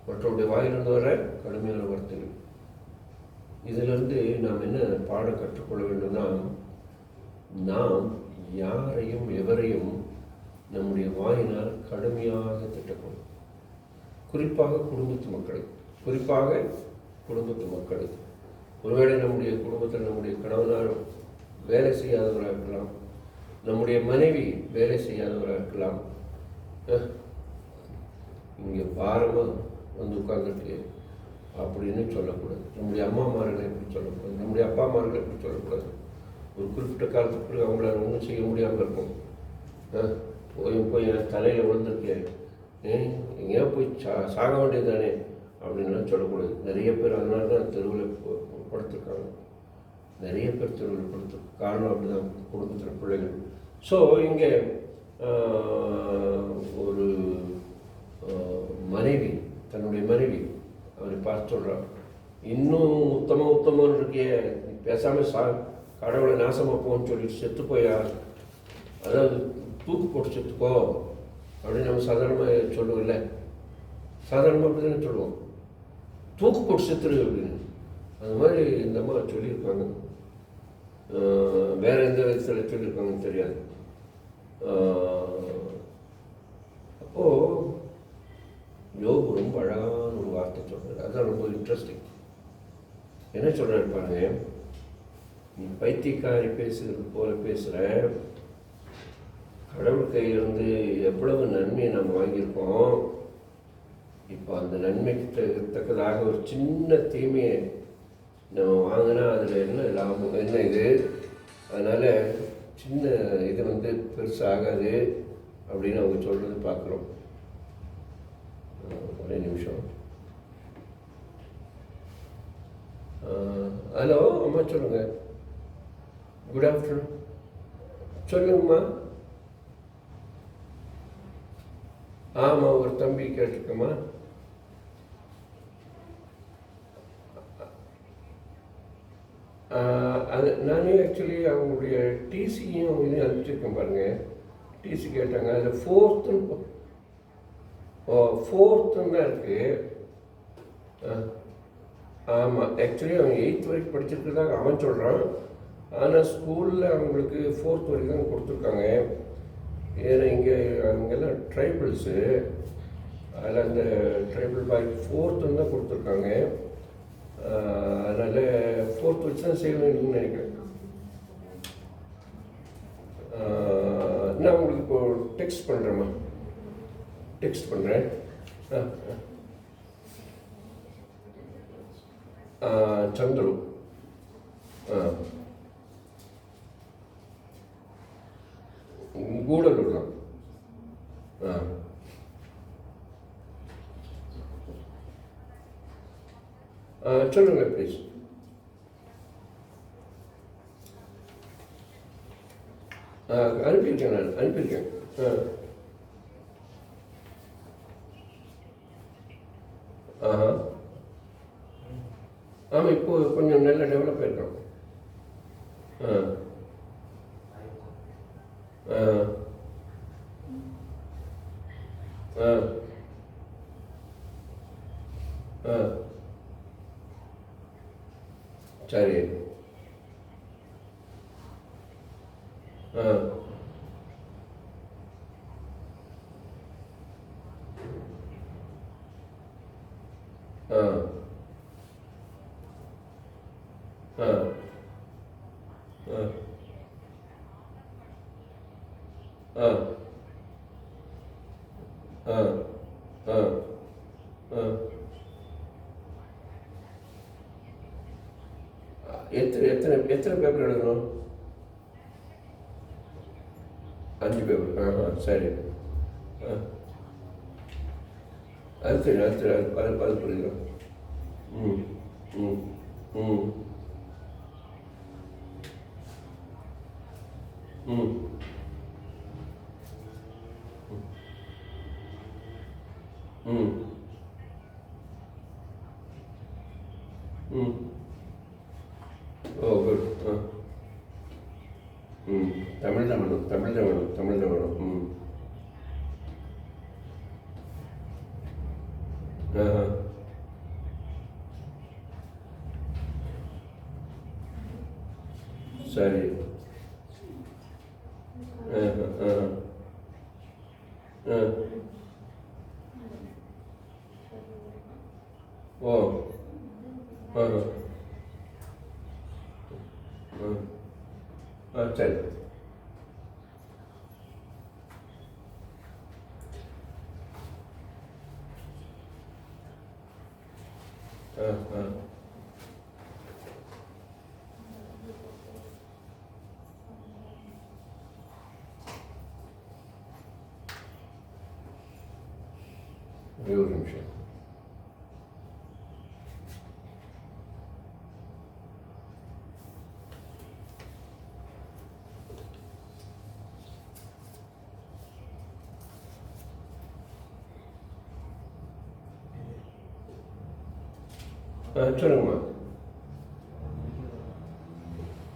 S1: மற்றவருடைய வாயிலிருந்து வர கடுமையான வார்த்தைகள். இதிலிருந்து நாம் என்ன பாடம் கற்றுக்கொள்ள வேண்டும்னா, நாம் யாரையும் எவரையும் நம்முடைய வாயினால் கடுமையாக திட்டக்கூடும். குறிப்பாக குடும்பத்து மக்களுக்கு. ஒருவேளை நம்முடைய குடும்பத்தில் நம்முடைய கணவனார் வேலை செய்யாதவராக இருக்கலாம், நம்முடைய மனைவி வேலை செய்யாதவராக இருக்கலாம். இங்கே பாரமாக வந்து உட்கார்ந்துருக்கு அப்படின்னு சொல்லக்கூடாது. நம்முடைய அம்மாமார்களை எப்படி சொல்லக்கூடாது, நம்முடைய அப்பாமார்களை எப்படி சொல்லக்கூடாது. ஒரு குறிப்பிட்ட காலத்துக்கு பிறகு அவங்கள ஒன்றும் செய்ய முடியாமல் இருக்கும். போய் என் தலையில் விழுந்திருக்கேன், எங்கேயா போய் சாக வேண்டியது தானே அப்படின்லாம் சொல்லக்கூடாது. நிறைய பேர் அதனால தான் தெருவில் படுத்திருக்காங்க. நிறைய பேர் தெருவில் படுத்திருக்கு காரணம் அப்படி தான் குடும்பத்தில் பிள்ளைகள். ஸோ இங்கே ஒரு மனைவி தன்னுடைய மனைவி அவரை பார்த்து சொல்கிறார், இன்னும் உத்தமன்னு இருக்கியே, பேசாமல் கடவுளை நாசமாக போன்னு சொல்லிட்டு செத்து போயா, அதாவது தூக்கு போட்டு செத்துக்கோ அப்படின்னு நம்ம சாதாரணமாக சொல்லுவோம்ல. சாதாரணமாக அப்படி தானே சொல்லுவோம், தூக்கு போட்டு செத்துரு அப்படின்னு. அந்த மாதிரி இந்த அம்மா சொல்லியிருக்காங்க. வேற எந்த விதத்தில் சொல்லியிருக்காங்கன்னு தெரியாது. அப்போது யோபு ரொம்ப அழகான ஒரு வார்த்தை சொல்கிறார். அதுதான் ரொம்ப இன்ட்ரெஸ்டிங். என்ன சொல்கிறாரு பாருங்க, நீ பைத்தியக்காரி பேசுகிறது போல பேசுகிற, கடவுள் கையிலிருந்து எவ்வளவு நன்மையை நம்ம வாங்கியிருக்கோம், இப்போ அந்த நன்மைக்கு தக்கதாக ஒரு சின்ன தீமையை நம்ம வாங்கினா அதில் என்ன லாபம், என்ன இது, அதனால் சின்ன இது வந்து பெருசாகாது அப்படின்னு அவங்க சொல்கிறது பார்க்குறோம். ஒரே நிமிஷம். ஹலோ அம்மா சொல்லுங்க. Good afternoon. சொல்லுங்கம்மா. ஆமாம், ஒரு தம்பி கேட்டிருக்கேம்மா. அது நானே ஆக்சுவலி அவங்களுடைய டிசியும் இதையும் அனுப்பிச்சிருக்கேன் பாருங்கள். டிசி கேட்டாங்க, அதில் ஃபோர்த்துன்னு தான் இருக்குது. ஆமாம், ஆக்சுவலி அவன் 8th வரைக்கும் படிச்சிருக்கிறதாக அவன் சொல்கிறான். ஆனால் ஸ்கூலில் அவங்களுக்கு 4th வரைக்கும் தான் கொடுத்துருக்காங்க. ஏன்னா இங்கே அவங்கெல்லாம் ட்ரைபிள்ஸு, அதில் அந்த ட்ரைபிள் பாய்க்கு 4th தான் கொடுத்துருக்காங்க. அதனால் 4th வச்சு தான் செய்யணும்னு நினைக்கிறேன். நான் உங்களுக்கு இப்போ டெக்ஸ்ட் பண்ணுறேம்மா, டெக்ஸ்ட் பண்ணுறேன். சந்துரு கூடலூர் தான். சொல்லுங்க ப்ளீஸ். அனுப்பியிருக்கேன், நான் அனுப்பியிருக்கேன். ஆமாம், இப்போ கொஞ்சம் நல்ல டெவலப் ஆகிருக்கோம். சரி. எத்தனை பேப்பர் எழுதணும்? 5 பேப்பர். சரி. அது சரி, அது புரியுது. ம் ம் ம் ம் ம் ம் ஓ குட். தமிழ் தான் வேணும். சரி. ஓ சரி. ஆ ஆ ஒரே ஒரு நிமிஷம். சொல்லுங்கம்மா.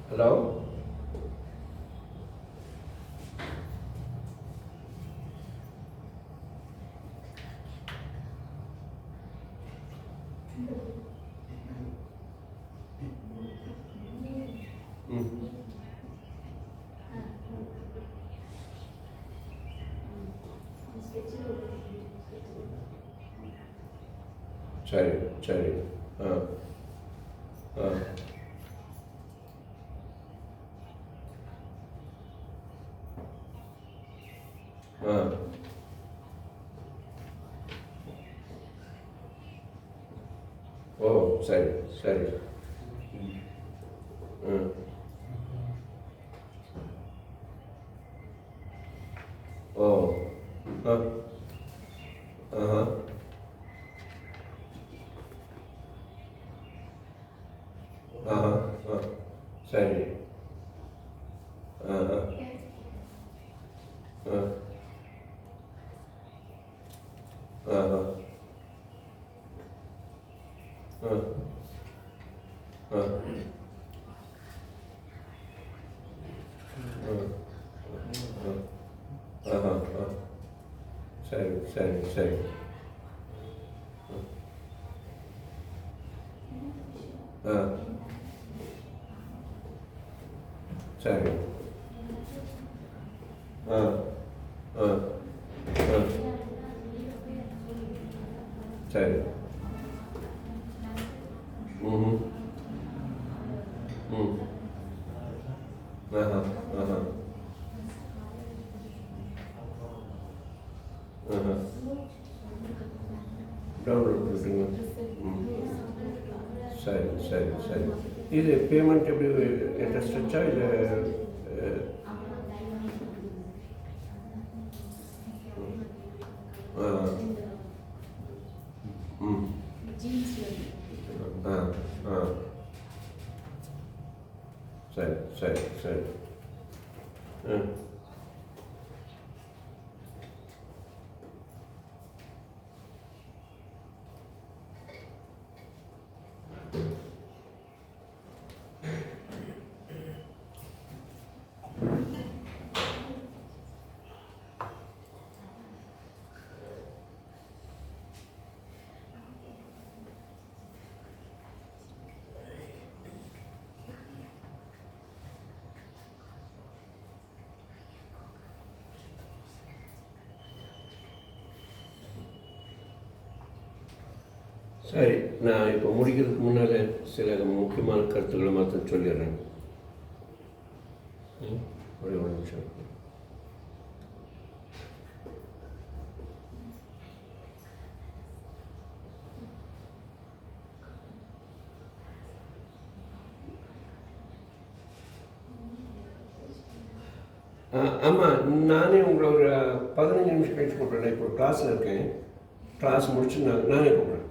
S1: ஹலோ. ம் சரி சரி. ஆ ஆ ஆ ஓ சரி சரி. ம் ஓ ஆ ஆஹா ஆஹா ஆ சரி. ஆஹா ஆ ஆஹா ஆ ஆ ஆஹா ஆ சரி சரி சரி. ஆ சரி. ஆ ஆ ஆ சரி. ம் ம் ஆஹா ஆஹா ஆஹா டவுன்லோட் பண்ணுறீங்க. ம் சரி சரி சரி. இது பேமெண்ட் எப்படி இன்ட்ரெஸ்ட் வச்சா இல்லை? ஆ ம் ஆ ஆ சரி சரி சரி. ம் சரி. நான் இப்போ முடிக்கிறதுக்கு முன்னால் சில முக்கியமான கருத்துக்களை மாத்திரம் சொல்லிடுறேன். ஒரே ஒரு நிமிஷம். ஆமாம், நானே உங்களை ஒரு 15 நிமிஷம் கழிச்சு கூப்பிட்றேன். இப்போ ஒரு கிளாஸில் இருக்கேன். கிளாஸ் முடிச்சு நானே கூப்பிட்றேன்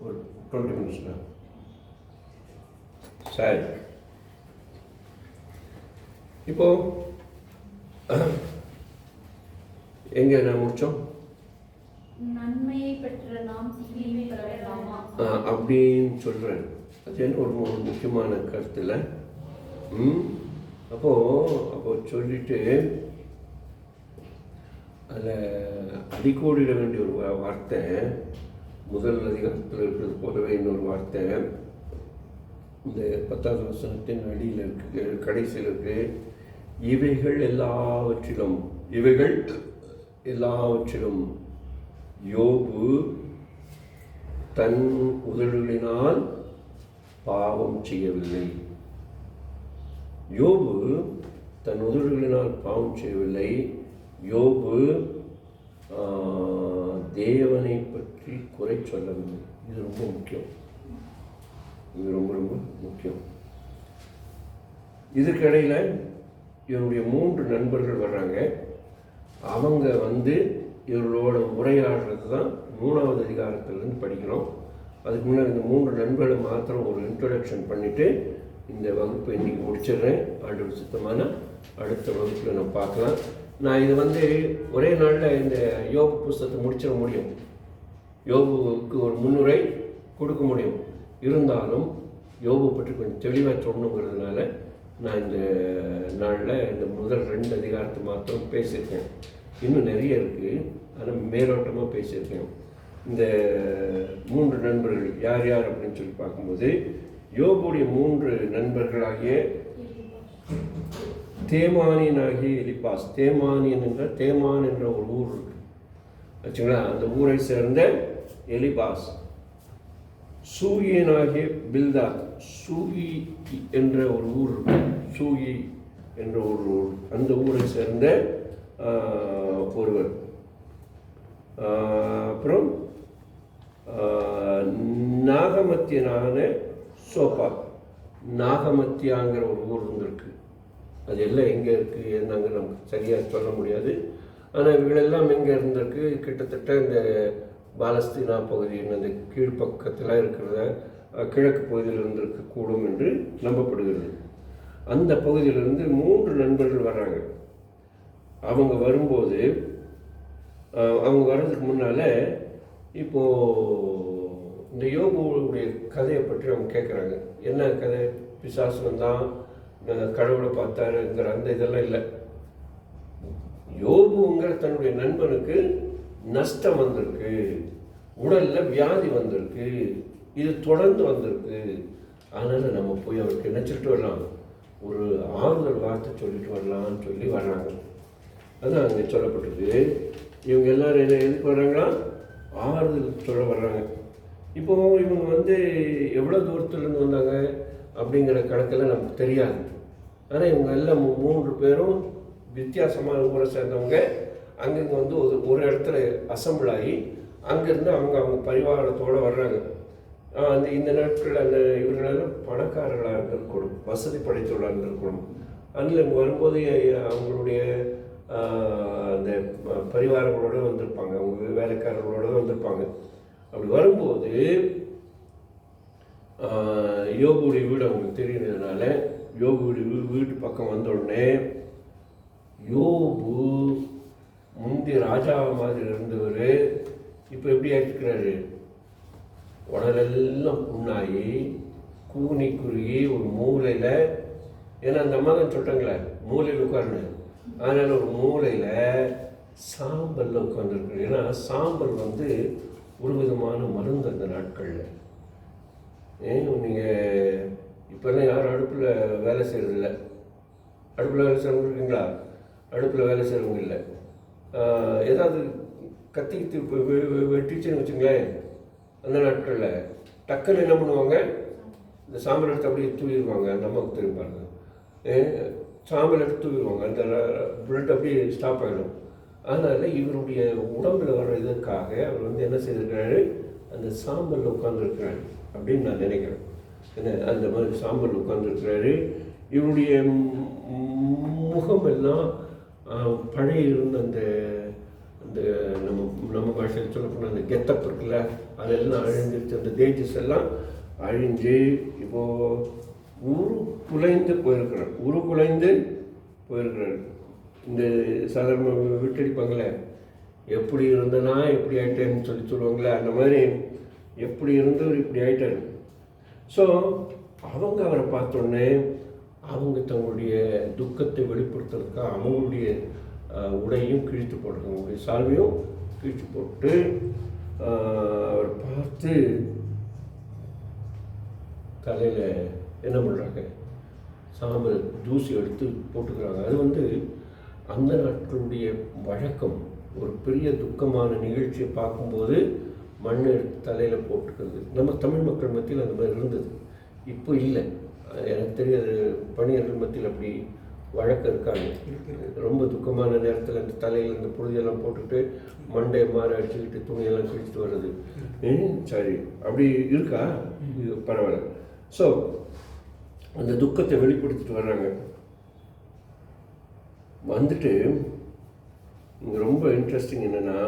S1: ஒரு 20 மினிட்ஸில். சரி. இப்போ எங்கே நான் முடித்தோம்?
S2: நன்மையை பெற்ற நாம் தீமையை பெற வேண்டாமா
S1: அப்படின்னு சொல்கிறேன். அது என்ன ஒரு முக்கியமான கருத்தில். அப்போ சொல்லிட்டு அதில் அடிக்கோடிட வேண்டிய ஒரு வார்த்தை, முதல் அதிகாரத்தில் இருக்கிறது போலவே இன்னொரு வார்த்தை இந்த 10வது வசனத்தின் அடியில் இருக்கு, கடைசியில் இருக்கு. இவைகள் எல்லாவற்றிலும் யோபு தன் உதடுகளினால் பாவம் செய்யவில்லை. யோபு தன் உதடுகளினால் பாவம் செய்யவில்லை. யோபு தேவனை பற்றி குறை சொல்லவில்லை. இது ரொம்ப முக்கியம். இது ரொம்ப ரொம்ப முக்கியம். இதுக்கிடையில் இவருடைய 3 நண்பர்கள் வர்றாங்க. அவங்க இவர்களோட உரையாடுறது தான் 3வது அதிகாரத்திலேருந்து படிக்கிறோம். அதுக்கு முன்னாடி இந்த 3 நண்பர்களை மாத்திரம் ஒரு இன்ட்ரொடக்ஷன் பண்ணிவிட்டு இந்த வகுப்பை இன்றைக்கி முடிச்சிடுறேன். ஆண்டவர் சுத்தமான அடுத்த வகுப்பில் நம்ம பார்க்கலாம். நான் இது ஒரே நாளில் இந்த யோபு புஸ்தகத்தை முடிச்சிட முடியும். யோபுவுக்கு ஒரு முன்னுரை கொடுக்க முடியும். இருந்தாலும் யோபு பற்றி கொஞ்சம் தெளிவாக சொல்லணுங்கிறதுனால நான் இந்த நாளில் இந்த முதல் 2 அதிகாரத்தை மாத்திரம் பேசியிருக்கேன். இன்னும் நிறைய இருக்குது, ஆனால் மேலோட்டமாக பேசியிருக்கேன். இந்த 3 நண்பர்கள் யார் யார் அப்படின்னு சொல்லி பார்க்கும்போது, யோபுடைய 3 நண்பர்களாகிய தேமானியனாகிய எலிப்பாஸ். தேமானியன் என்ற தேமான் என்ற ஒரு ஊர் இருக்கு வச்சுங்களா, அந்த ஊரை சேர்ந்த எலிபாஸ். சூயினாகிய பில்தாத். சூயி என்ற ஒரு ஊர் இருக்கு, சூயி என்ற ஒரு ஊர், அந்த ஊரை சேர்ந்த ஒருவர். அப்புறம் நாகமத்தியனான சோப்பா. நாகமத்தியாங்கிற ஒரு ஊர் இருந்திருக்கு. அது எல்லாம் எங்கே இருக்குது என்னங்க நமக்கு சரியாக சொல்ல முடியாது. ஆனால் இவங்களெல்லாம் எங்கே இருந்திருக்கு, கிட்டத்தட்ட இந்த பாலஸ்தீனா பகுதியின் அந்த கீழ்ப்பக்கத்தில் இருக்கிறத கிழக்கு பகுதியில் இருந்திருக்கக்கூடும் என்று நம்பப்படுகிறது. அந்த பகுதியிலிருந்து 3 நண்பர்கள் வர்றாங்க. அவங்க வரும்போது அவங்க வர்றதுக்கு முன்னால் இப்போது இந்த யோபுடைய கதையை பற்றி அவங்க கேட்குறாங்க. என்ன கதை? பிசாசு வந்தான், கடவுளை பார்த்தாருங்கிற அந்த இதெல்லாம் இல்லை. யோபுங்கிற தன்னுடைய நண்பனுக்கு நஷ்டம் வந்திருக்கு, உடலில் வியாதி வந்திருக்கு, இது தொடர்ந்து வந்திருக்கு. அதனால் நம்ம போய் அவருக்கு என்ன சொல்லிட்டு வரலாம், ஒரு ஆறுதல் வார்த்தை சொல்லிட்டு வரலான்னு சொல்லி வர்றாங்க. அதுதான் அங்கே சொல்லப்பட்டிருக்கு. இவங்க எல்லோரும் எதுக்கு வர்றாங்களா? ஆறுதல் சொல்ல வர்றாங்க. இப்போது இவங்க எவ்வளோ தூரத்துலேருந்து வந்தாங்க அப்படிங்கிற கணக்கெல்லாம் நமக்கு தெரியாது. ஆனால் இவங்க எல்லாம் 3 பேரும் வித்தியாசமான ஊரை சேர்ந்தவங்க. அங்கங்கே ஒரு இடத்துல அசம்பிள் ஆகி அங்கேருந்து அவங்க பரிவாரத்தோடு வர்றாங்க. இந்த நாட்களில் இவர்களெல்லாம் பணக்காரர்களாக இருந்திருக்கணும், வசதி படைத்தவர்களாக இருந்திருக்கணும். அதில் இவங்க வரும்போது அவங்களுடைய அந்த பரிவாரங்களோடு வந்திருப்பாங்க, அவங்க வேலைக்காரர்களோடு வந்திருப்பாங்க. அப்படி வரும்போது யோபுடைய வீடு அவங்களுக்கு தெரியுறதுனால யோபுடைய வீட்டு பக்கம் வந்தோடனே யோபு முந்தி ராஜா மாதிரி இருந்தவர் இப்போ எப்படி ஆகிருக்கிறாரு? உடலெல்லாம் புண்ணாகி கூனி குறுகி ஒரு மூலையில், ஏன்னா அந்த அம்மா தான் சொல்லிட்டாங்களே மூலையில் உட்காருன்னு, அதனால் ஒரு மூலையில் சாம்பலில் உட்காந்துருக்கு. ஏன்னா சாம்பல் ஒரு விதமான மருந்து அந்த நாட்களில். நீங்கள் இப்போல்லாம் யாரும் அடுப்பில் வேலை செய்கிறதில்ல. அடுப்பில் வேலை செய்கிறவங்க இருக்கீங்களா? அடுப்பில் வேலை செய்கிறவங்க இல்லை. ஏதாவது கத்திக்கிட்டு வெட்டிச்சுன்னு வச்சுங்களேன், அந்த நாட்களில் டக்குன்னு என்ன பண்ணுவாங்க, இந்த சாம்பல் எடுத்து அப்படியே தூவிடுவாங்க. அந்த அம்மாவுக்கு தெரியும் பாருங்க, சாம்பல் எடுத்து தூவிடுவாங்க, அந்த பிளட் அப்படியே ஸ்டாப் ஆகிடும். அதனால் இவருடைய உடம்பில் வர்ற இதற்காக அவர் என்ன செய்திருக்கிறாரு, அந்த சாம்பலில் உட்காந்துருக்கிறாரு அப்படின்னு நான் நினைக்கிறேன். ஏன்னா அந்த மாதிரி சாம்பல் உட்காந்துருக்கிறாரு. இவருடைய முகம் எல்லாம் பழைய இருந்த அந்த அந்த நம்ம பாஷையில் சொல்லப்போனால் அந்த கெத்தப் இருக்குல்ல, அதெல்லாம் அழிஞ்சிருச்சு. அந்த தேஜஸ் எல்லாம் அழிஞ்சு இப்போது உருக்குலைந்து போயிருக்கிறார். இந்த சாதாரண விட்டடிப்பாங்களே, எப்படி இருந்தனா எப்படி ஆகிட்டேன்னு சொல்லுவாங்களே, அந்த மாதிரி எப்படி இருந்தவர் இப்படி ஆகிட்டார். ஸோ அவங்க அவரை பார்த்தோன்னே அவங்க தங்களுடைய துக்கத்தை வெளிப்படுத்துறதுக்காக அவங்களுடைய உடையும் கிழித்து போடுறாங்க, அவங்களுடைய சால்வையும் கிழித்து போட்டு அவரை பார்த்து தலையில் என்ன பண்ணுறாங்க, சாம்பல் தூசி எடுத்து போட்டுக்கிறாங்க. அது அந்த நாட்களுடைய வழக்கம். ஒரு பெரிய துக்கமான நிகழ்ச்சியை பார்க்கும்போது மண் எடுத்து தலையில் போட்டுக்கிறது நம்ம தமிழ் மக்கள் மத்தியில் அந்த மாதிரி இருந்தது. இப்போ இல்லை, எனக்கு தெரியாது பணியர்கள் மத்தியில் அப்படி வழக்கம் இருக்காங்க. ரொம்ப துக்கமான நேரத்தில் அந்த தலையில் இந்த புழுதியெல்லாம் போட்டுட்டு மண்டையை மாற அடிச்சுக்கிட்டு துணியெல்லாம் கிழிச்சிட்டு வர்றது. சரி, அப்படி இருக்கா? இது பரவாயில்ல. ஸோ அந்த துக்கத்தை வெளிப்படுத்திட்டு வர்றாங்க. வந்துட்டு இங்கே ரொம்ப இன்ட்ரெஸ்டிங் என்னென்னா,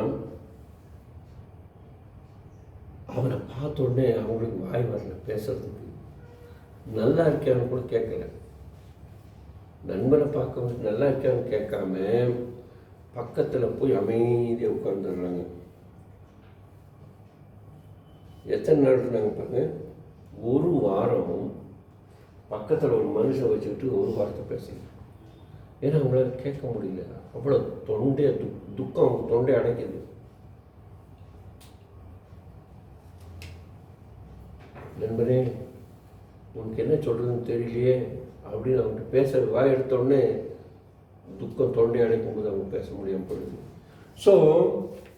S1: அவனை பார்த்த உடனே அவங்களுக்கு வாய் வரல பேசுறதுக்கு. நல்லா இருக்கான்னு கூட கேட்கல. நண்பனை பார்க்க வந்து நல்லா இருக்கான்னு கேட்காம பக்கத்தில் போய் அமைதியாக உட்காந்துடுறாங்க. எத்தனை நாள் இருந்தாங்க பாருங்க, ஒரு வாரம் பக்கத்தில் ஒரு மனுஷன் வச்சுக்கிட்டு ஒரு வார்த்தை பேசல. ஏன்னா அவங்களால கேட்க முடியல, அவ்வளோ துக்கம் தொண்டை அடைக்குது. நண்பனே, உனக்கு என்ன சொல்கிறதுன்னு தெரியலையே அப்படின்னு அவங்ககிட்ட பேச வாய் எடுத்தோடனே துக்கம் தொண்டை அடைக்கும் போது அவங்க பேச முடியாமல் போயிடுது. ஸோ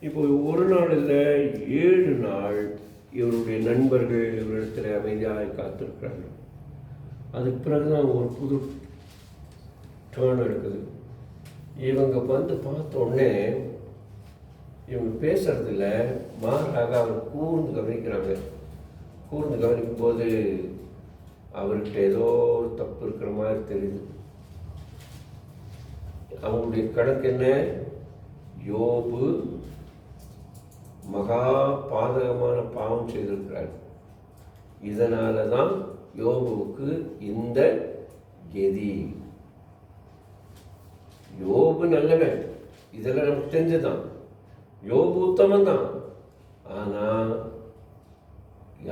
S1: இப்போ ஒரு நாள் இல்லை, 7 நாள் இவருடைய நண்பர்கள் இவரிடத்தில் அமைதியாக காத்திருக்கிறாங்க. அதுக்கு பிறகுதான் ஒரு புது டேர்ன் எடுக்குது. இவங்க வந்து பார்த்த உடனே இவங்க பேசுறதில்ல, மாறாக அவர் கூர்ந்து கவனிக்கிறாங்க. கூர்ந்து கவனிக்கும் போது அவர்கிட்ட ஏதோ ஒரு தப்பு இருக்கிற மாதிரி தெரியுது. அவங்களுடைய கணக்கு என்ன? யோபு மகா பாதகமான பாவம் செய்திருக்கிறார். இதனால தான் யோபுவுக்கு இந்த கதி. யோபு நல்லவன், இதெல்லாம் நமக்கு தெரிஞ்சதான். யோபு உத்தமன் தான். ஆனால்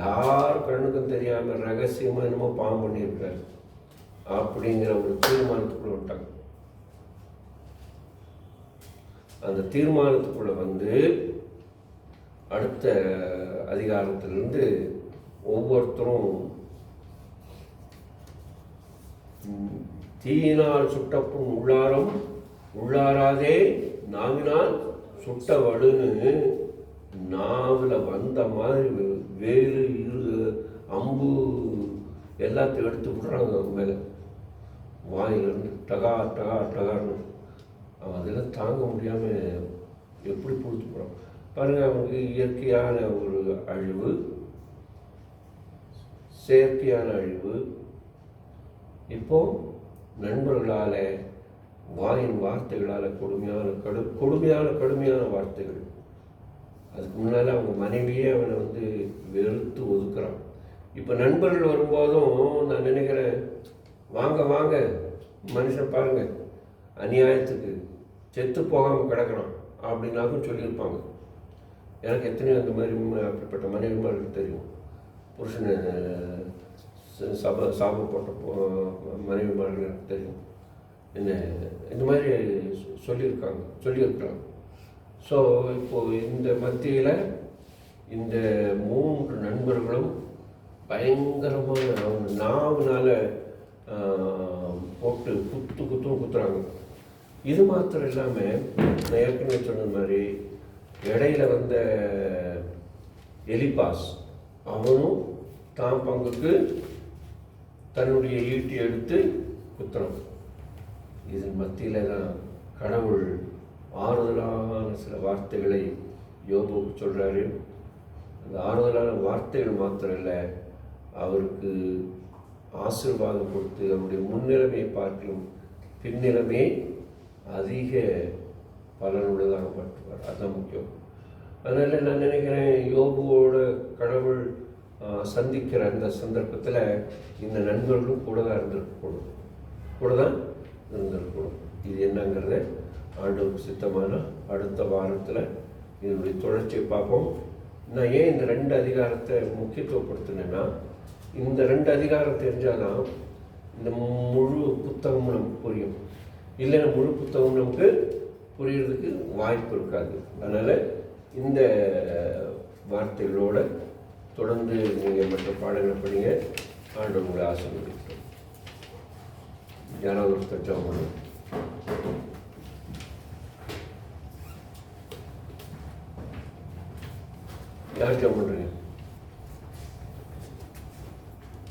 S1: யார் கண்ணுக்கும் தெரியாமல் ரகசியமாக என்னமோ பாவம் பண்ணியிருக்காரு அப்படிங்கிற ஒரு தீர்மானத்துக்குள்ள விட்டாங்க. அந்த தீர்மானத்துக்குள்ள வந்து அடுத்த அதிகாரத்திலிருந்து ஒவ்வொருத்தரும் தீயினால் சுட்டப்பும் உள்ளாராதே நாவினால் சுட்ட வடுன்னு நாவில் வந்த மாதிரி வேறு அம்பு எல்லாத்தையும் எடுத்து விடுறாங்க அவங்க மேலே. வாயிலிருந்து டகா டகா டகான்னு அவன் அதெல்லாம் தாங்க முடியாமல் எப்படி பொறுத்து போகிறான் பாருங்கள். அவனுக்கு இயற்கையான ஒரு அழிவு, செயற்கையான அழிவு, இப்போது நண்பர்களால் வாயின் வார்த்தைகளால் கடுமையான வார்த்தைகள். அதுக்கு முன்னால் அவங்க மனைவியே அவனை வந்து வெறுத்து ஒதுக்குறான். இப்போ நண்பர்கள் வரும்போதும் நான் நினைக்கிறேன், வாங்க வாங்க மனுஷன் பாருங்கள் அநியாயத்துக்கு செத்து போகாமல் கிடக்கிறான் அப்படின்னாக்கும் சொல்லியிருப்பாங்க. எனக்கு எத்தனையோ அந்த மாதிரி அப்படிப்பட்ட மனைவிமார்கள் தெரியும். புருஷனை சாபம் போட்ட மனைவிமார்கள் எனக்கு தெரியும். என்ன இந்த மாதிரி சொல்லியிருக்கிறாங்க. ஸோ இப்போது இந்த மத்தியில் இந்த 3 நண்பர்களும் பயங்கரமான அவங்க நாவினால் போட்டு குத்துறாங்க. இது மாத்திரம் இல்லாமல் நான் ஏற்கனவே சொன்ன மாதிரி இடையில வந்த எலிபாஸ் அவனும் தான் பங்குக்கு தன்னுடைய ஈட்டி எடுத்து குத்துறான். இதன் மத்தியில் தான் கடவுள் ஆறுதலான சில வார்த்தைகளை யோபுவுக்கு சொல்கிறாரு. அந்த ஆறுதலான வார்த்தைகள் மாத்திரம் இல்லை, அவருக்கு ஆசீர்வாதம் கொடுத்து அவருடைய முன்னிலைமையை பார்க்கலும் பின்னிலைமையை அதிக பலனுள்ளதாக மாற்றுவார். அதுதான் முக்கியம். அதனால் நான் நினைக்கிறேன், யோபுவோட கடவுள் சந்திக்கிற அந்த சந்தர்ப்பத்தில் இந்த நண்பர்களும் கூட தான் இருந்திருக்கக்கூடும். இது என்னங்கிறத ஆண்டவருக்கு சித்தமான அடுத்த வாரத்தில் இதனுடைய தொடர்ச்சியை பார்ப்போம். நான் ஏன் இந்த 2 அதிகாரத்தை முக்கியத்துவப்படுத்தினேன்னா, இந்த 2 அதிகாரம் தெரிஞ்சாதான் இந்த முழு புத்தகமும் நமக்கு புரியும். இல்லைன்னா முழு புத்தகம் நமக்கு புரியறதுக்கு வாய்ப்பு இருக்காது. அதனால் இந்த வார்த்தைகளோடு தொடர்ந்து நீங்கள் மற்ற பாடங்களை படிங்க. ஆண்டவர் உங்களை ஆசீர்வதிக்கட்டும். யாராவது ஒரு கட்சம் பண்ணும். யார் ஜெபம் பண்ணுறீங்க?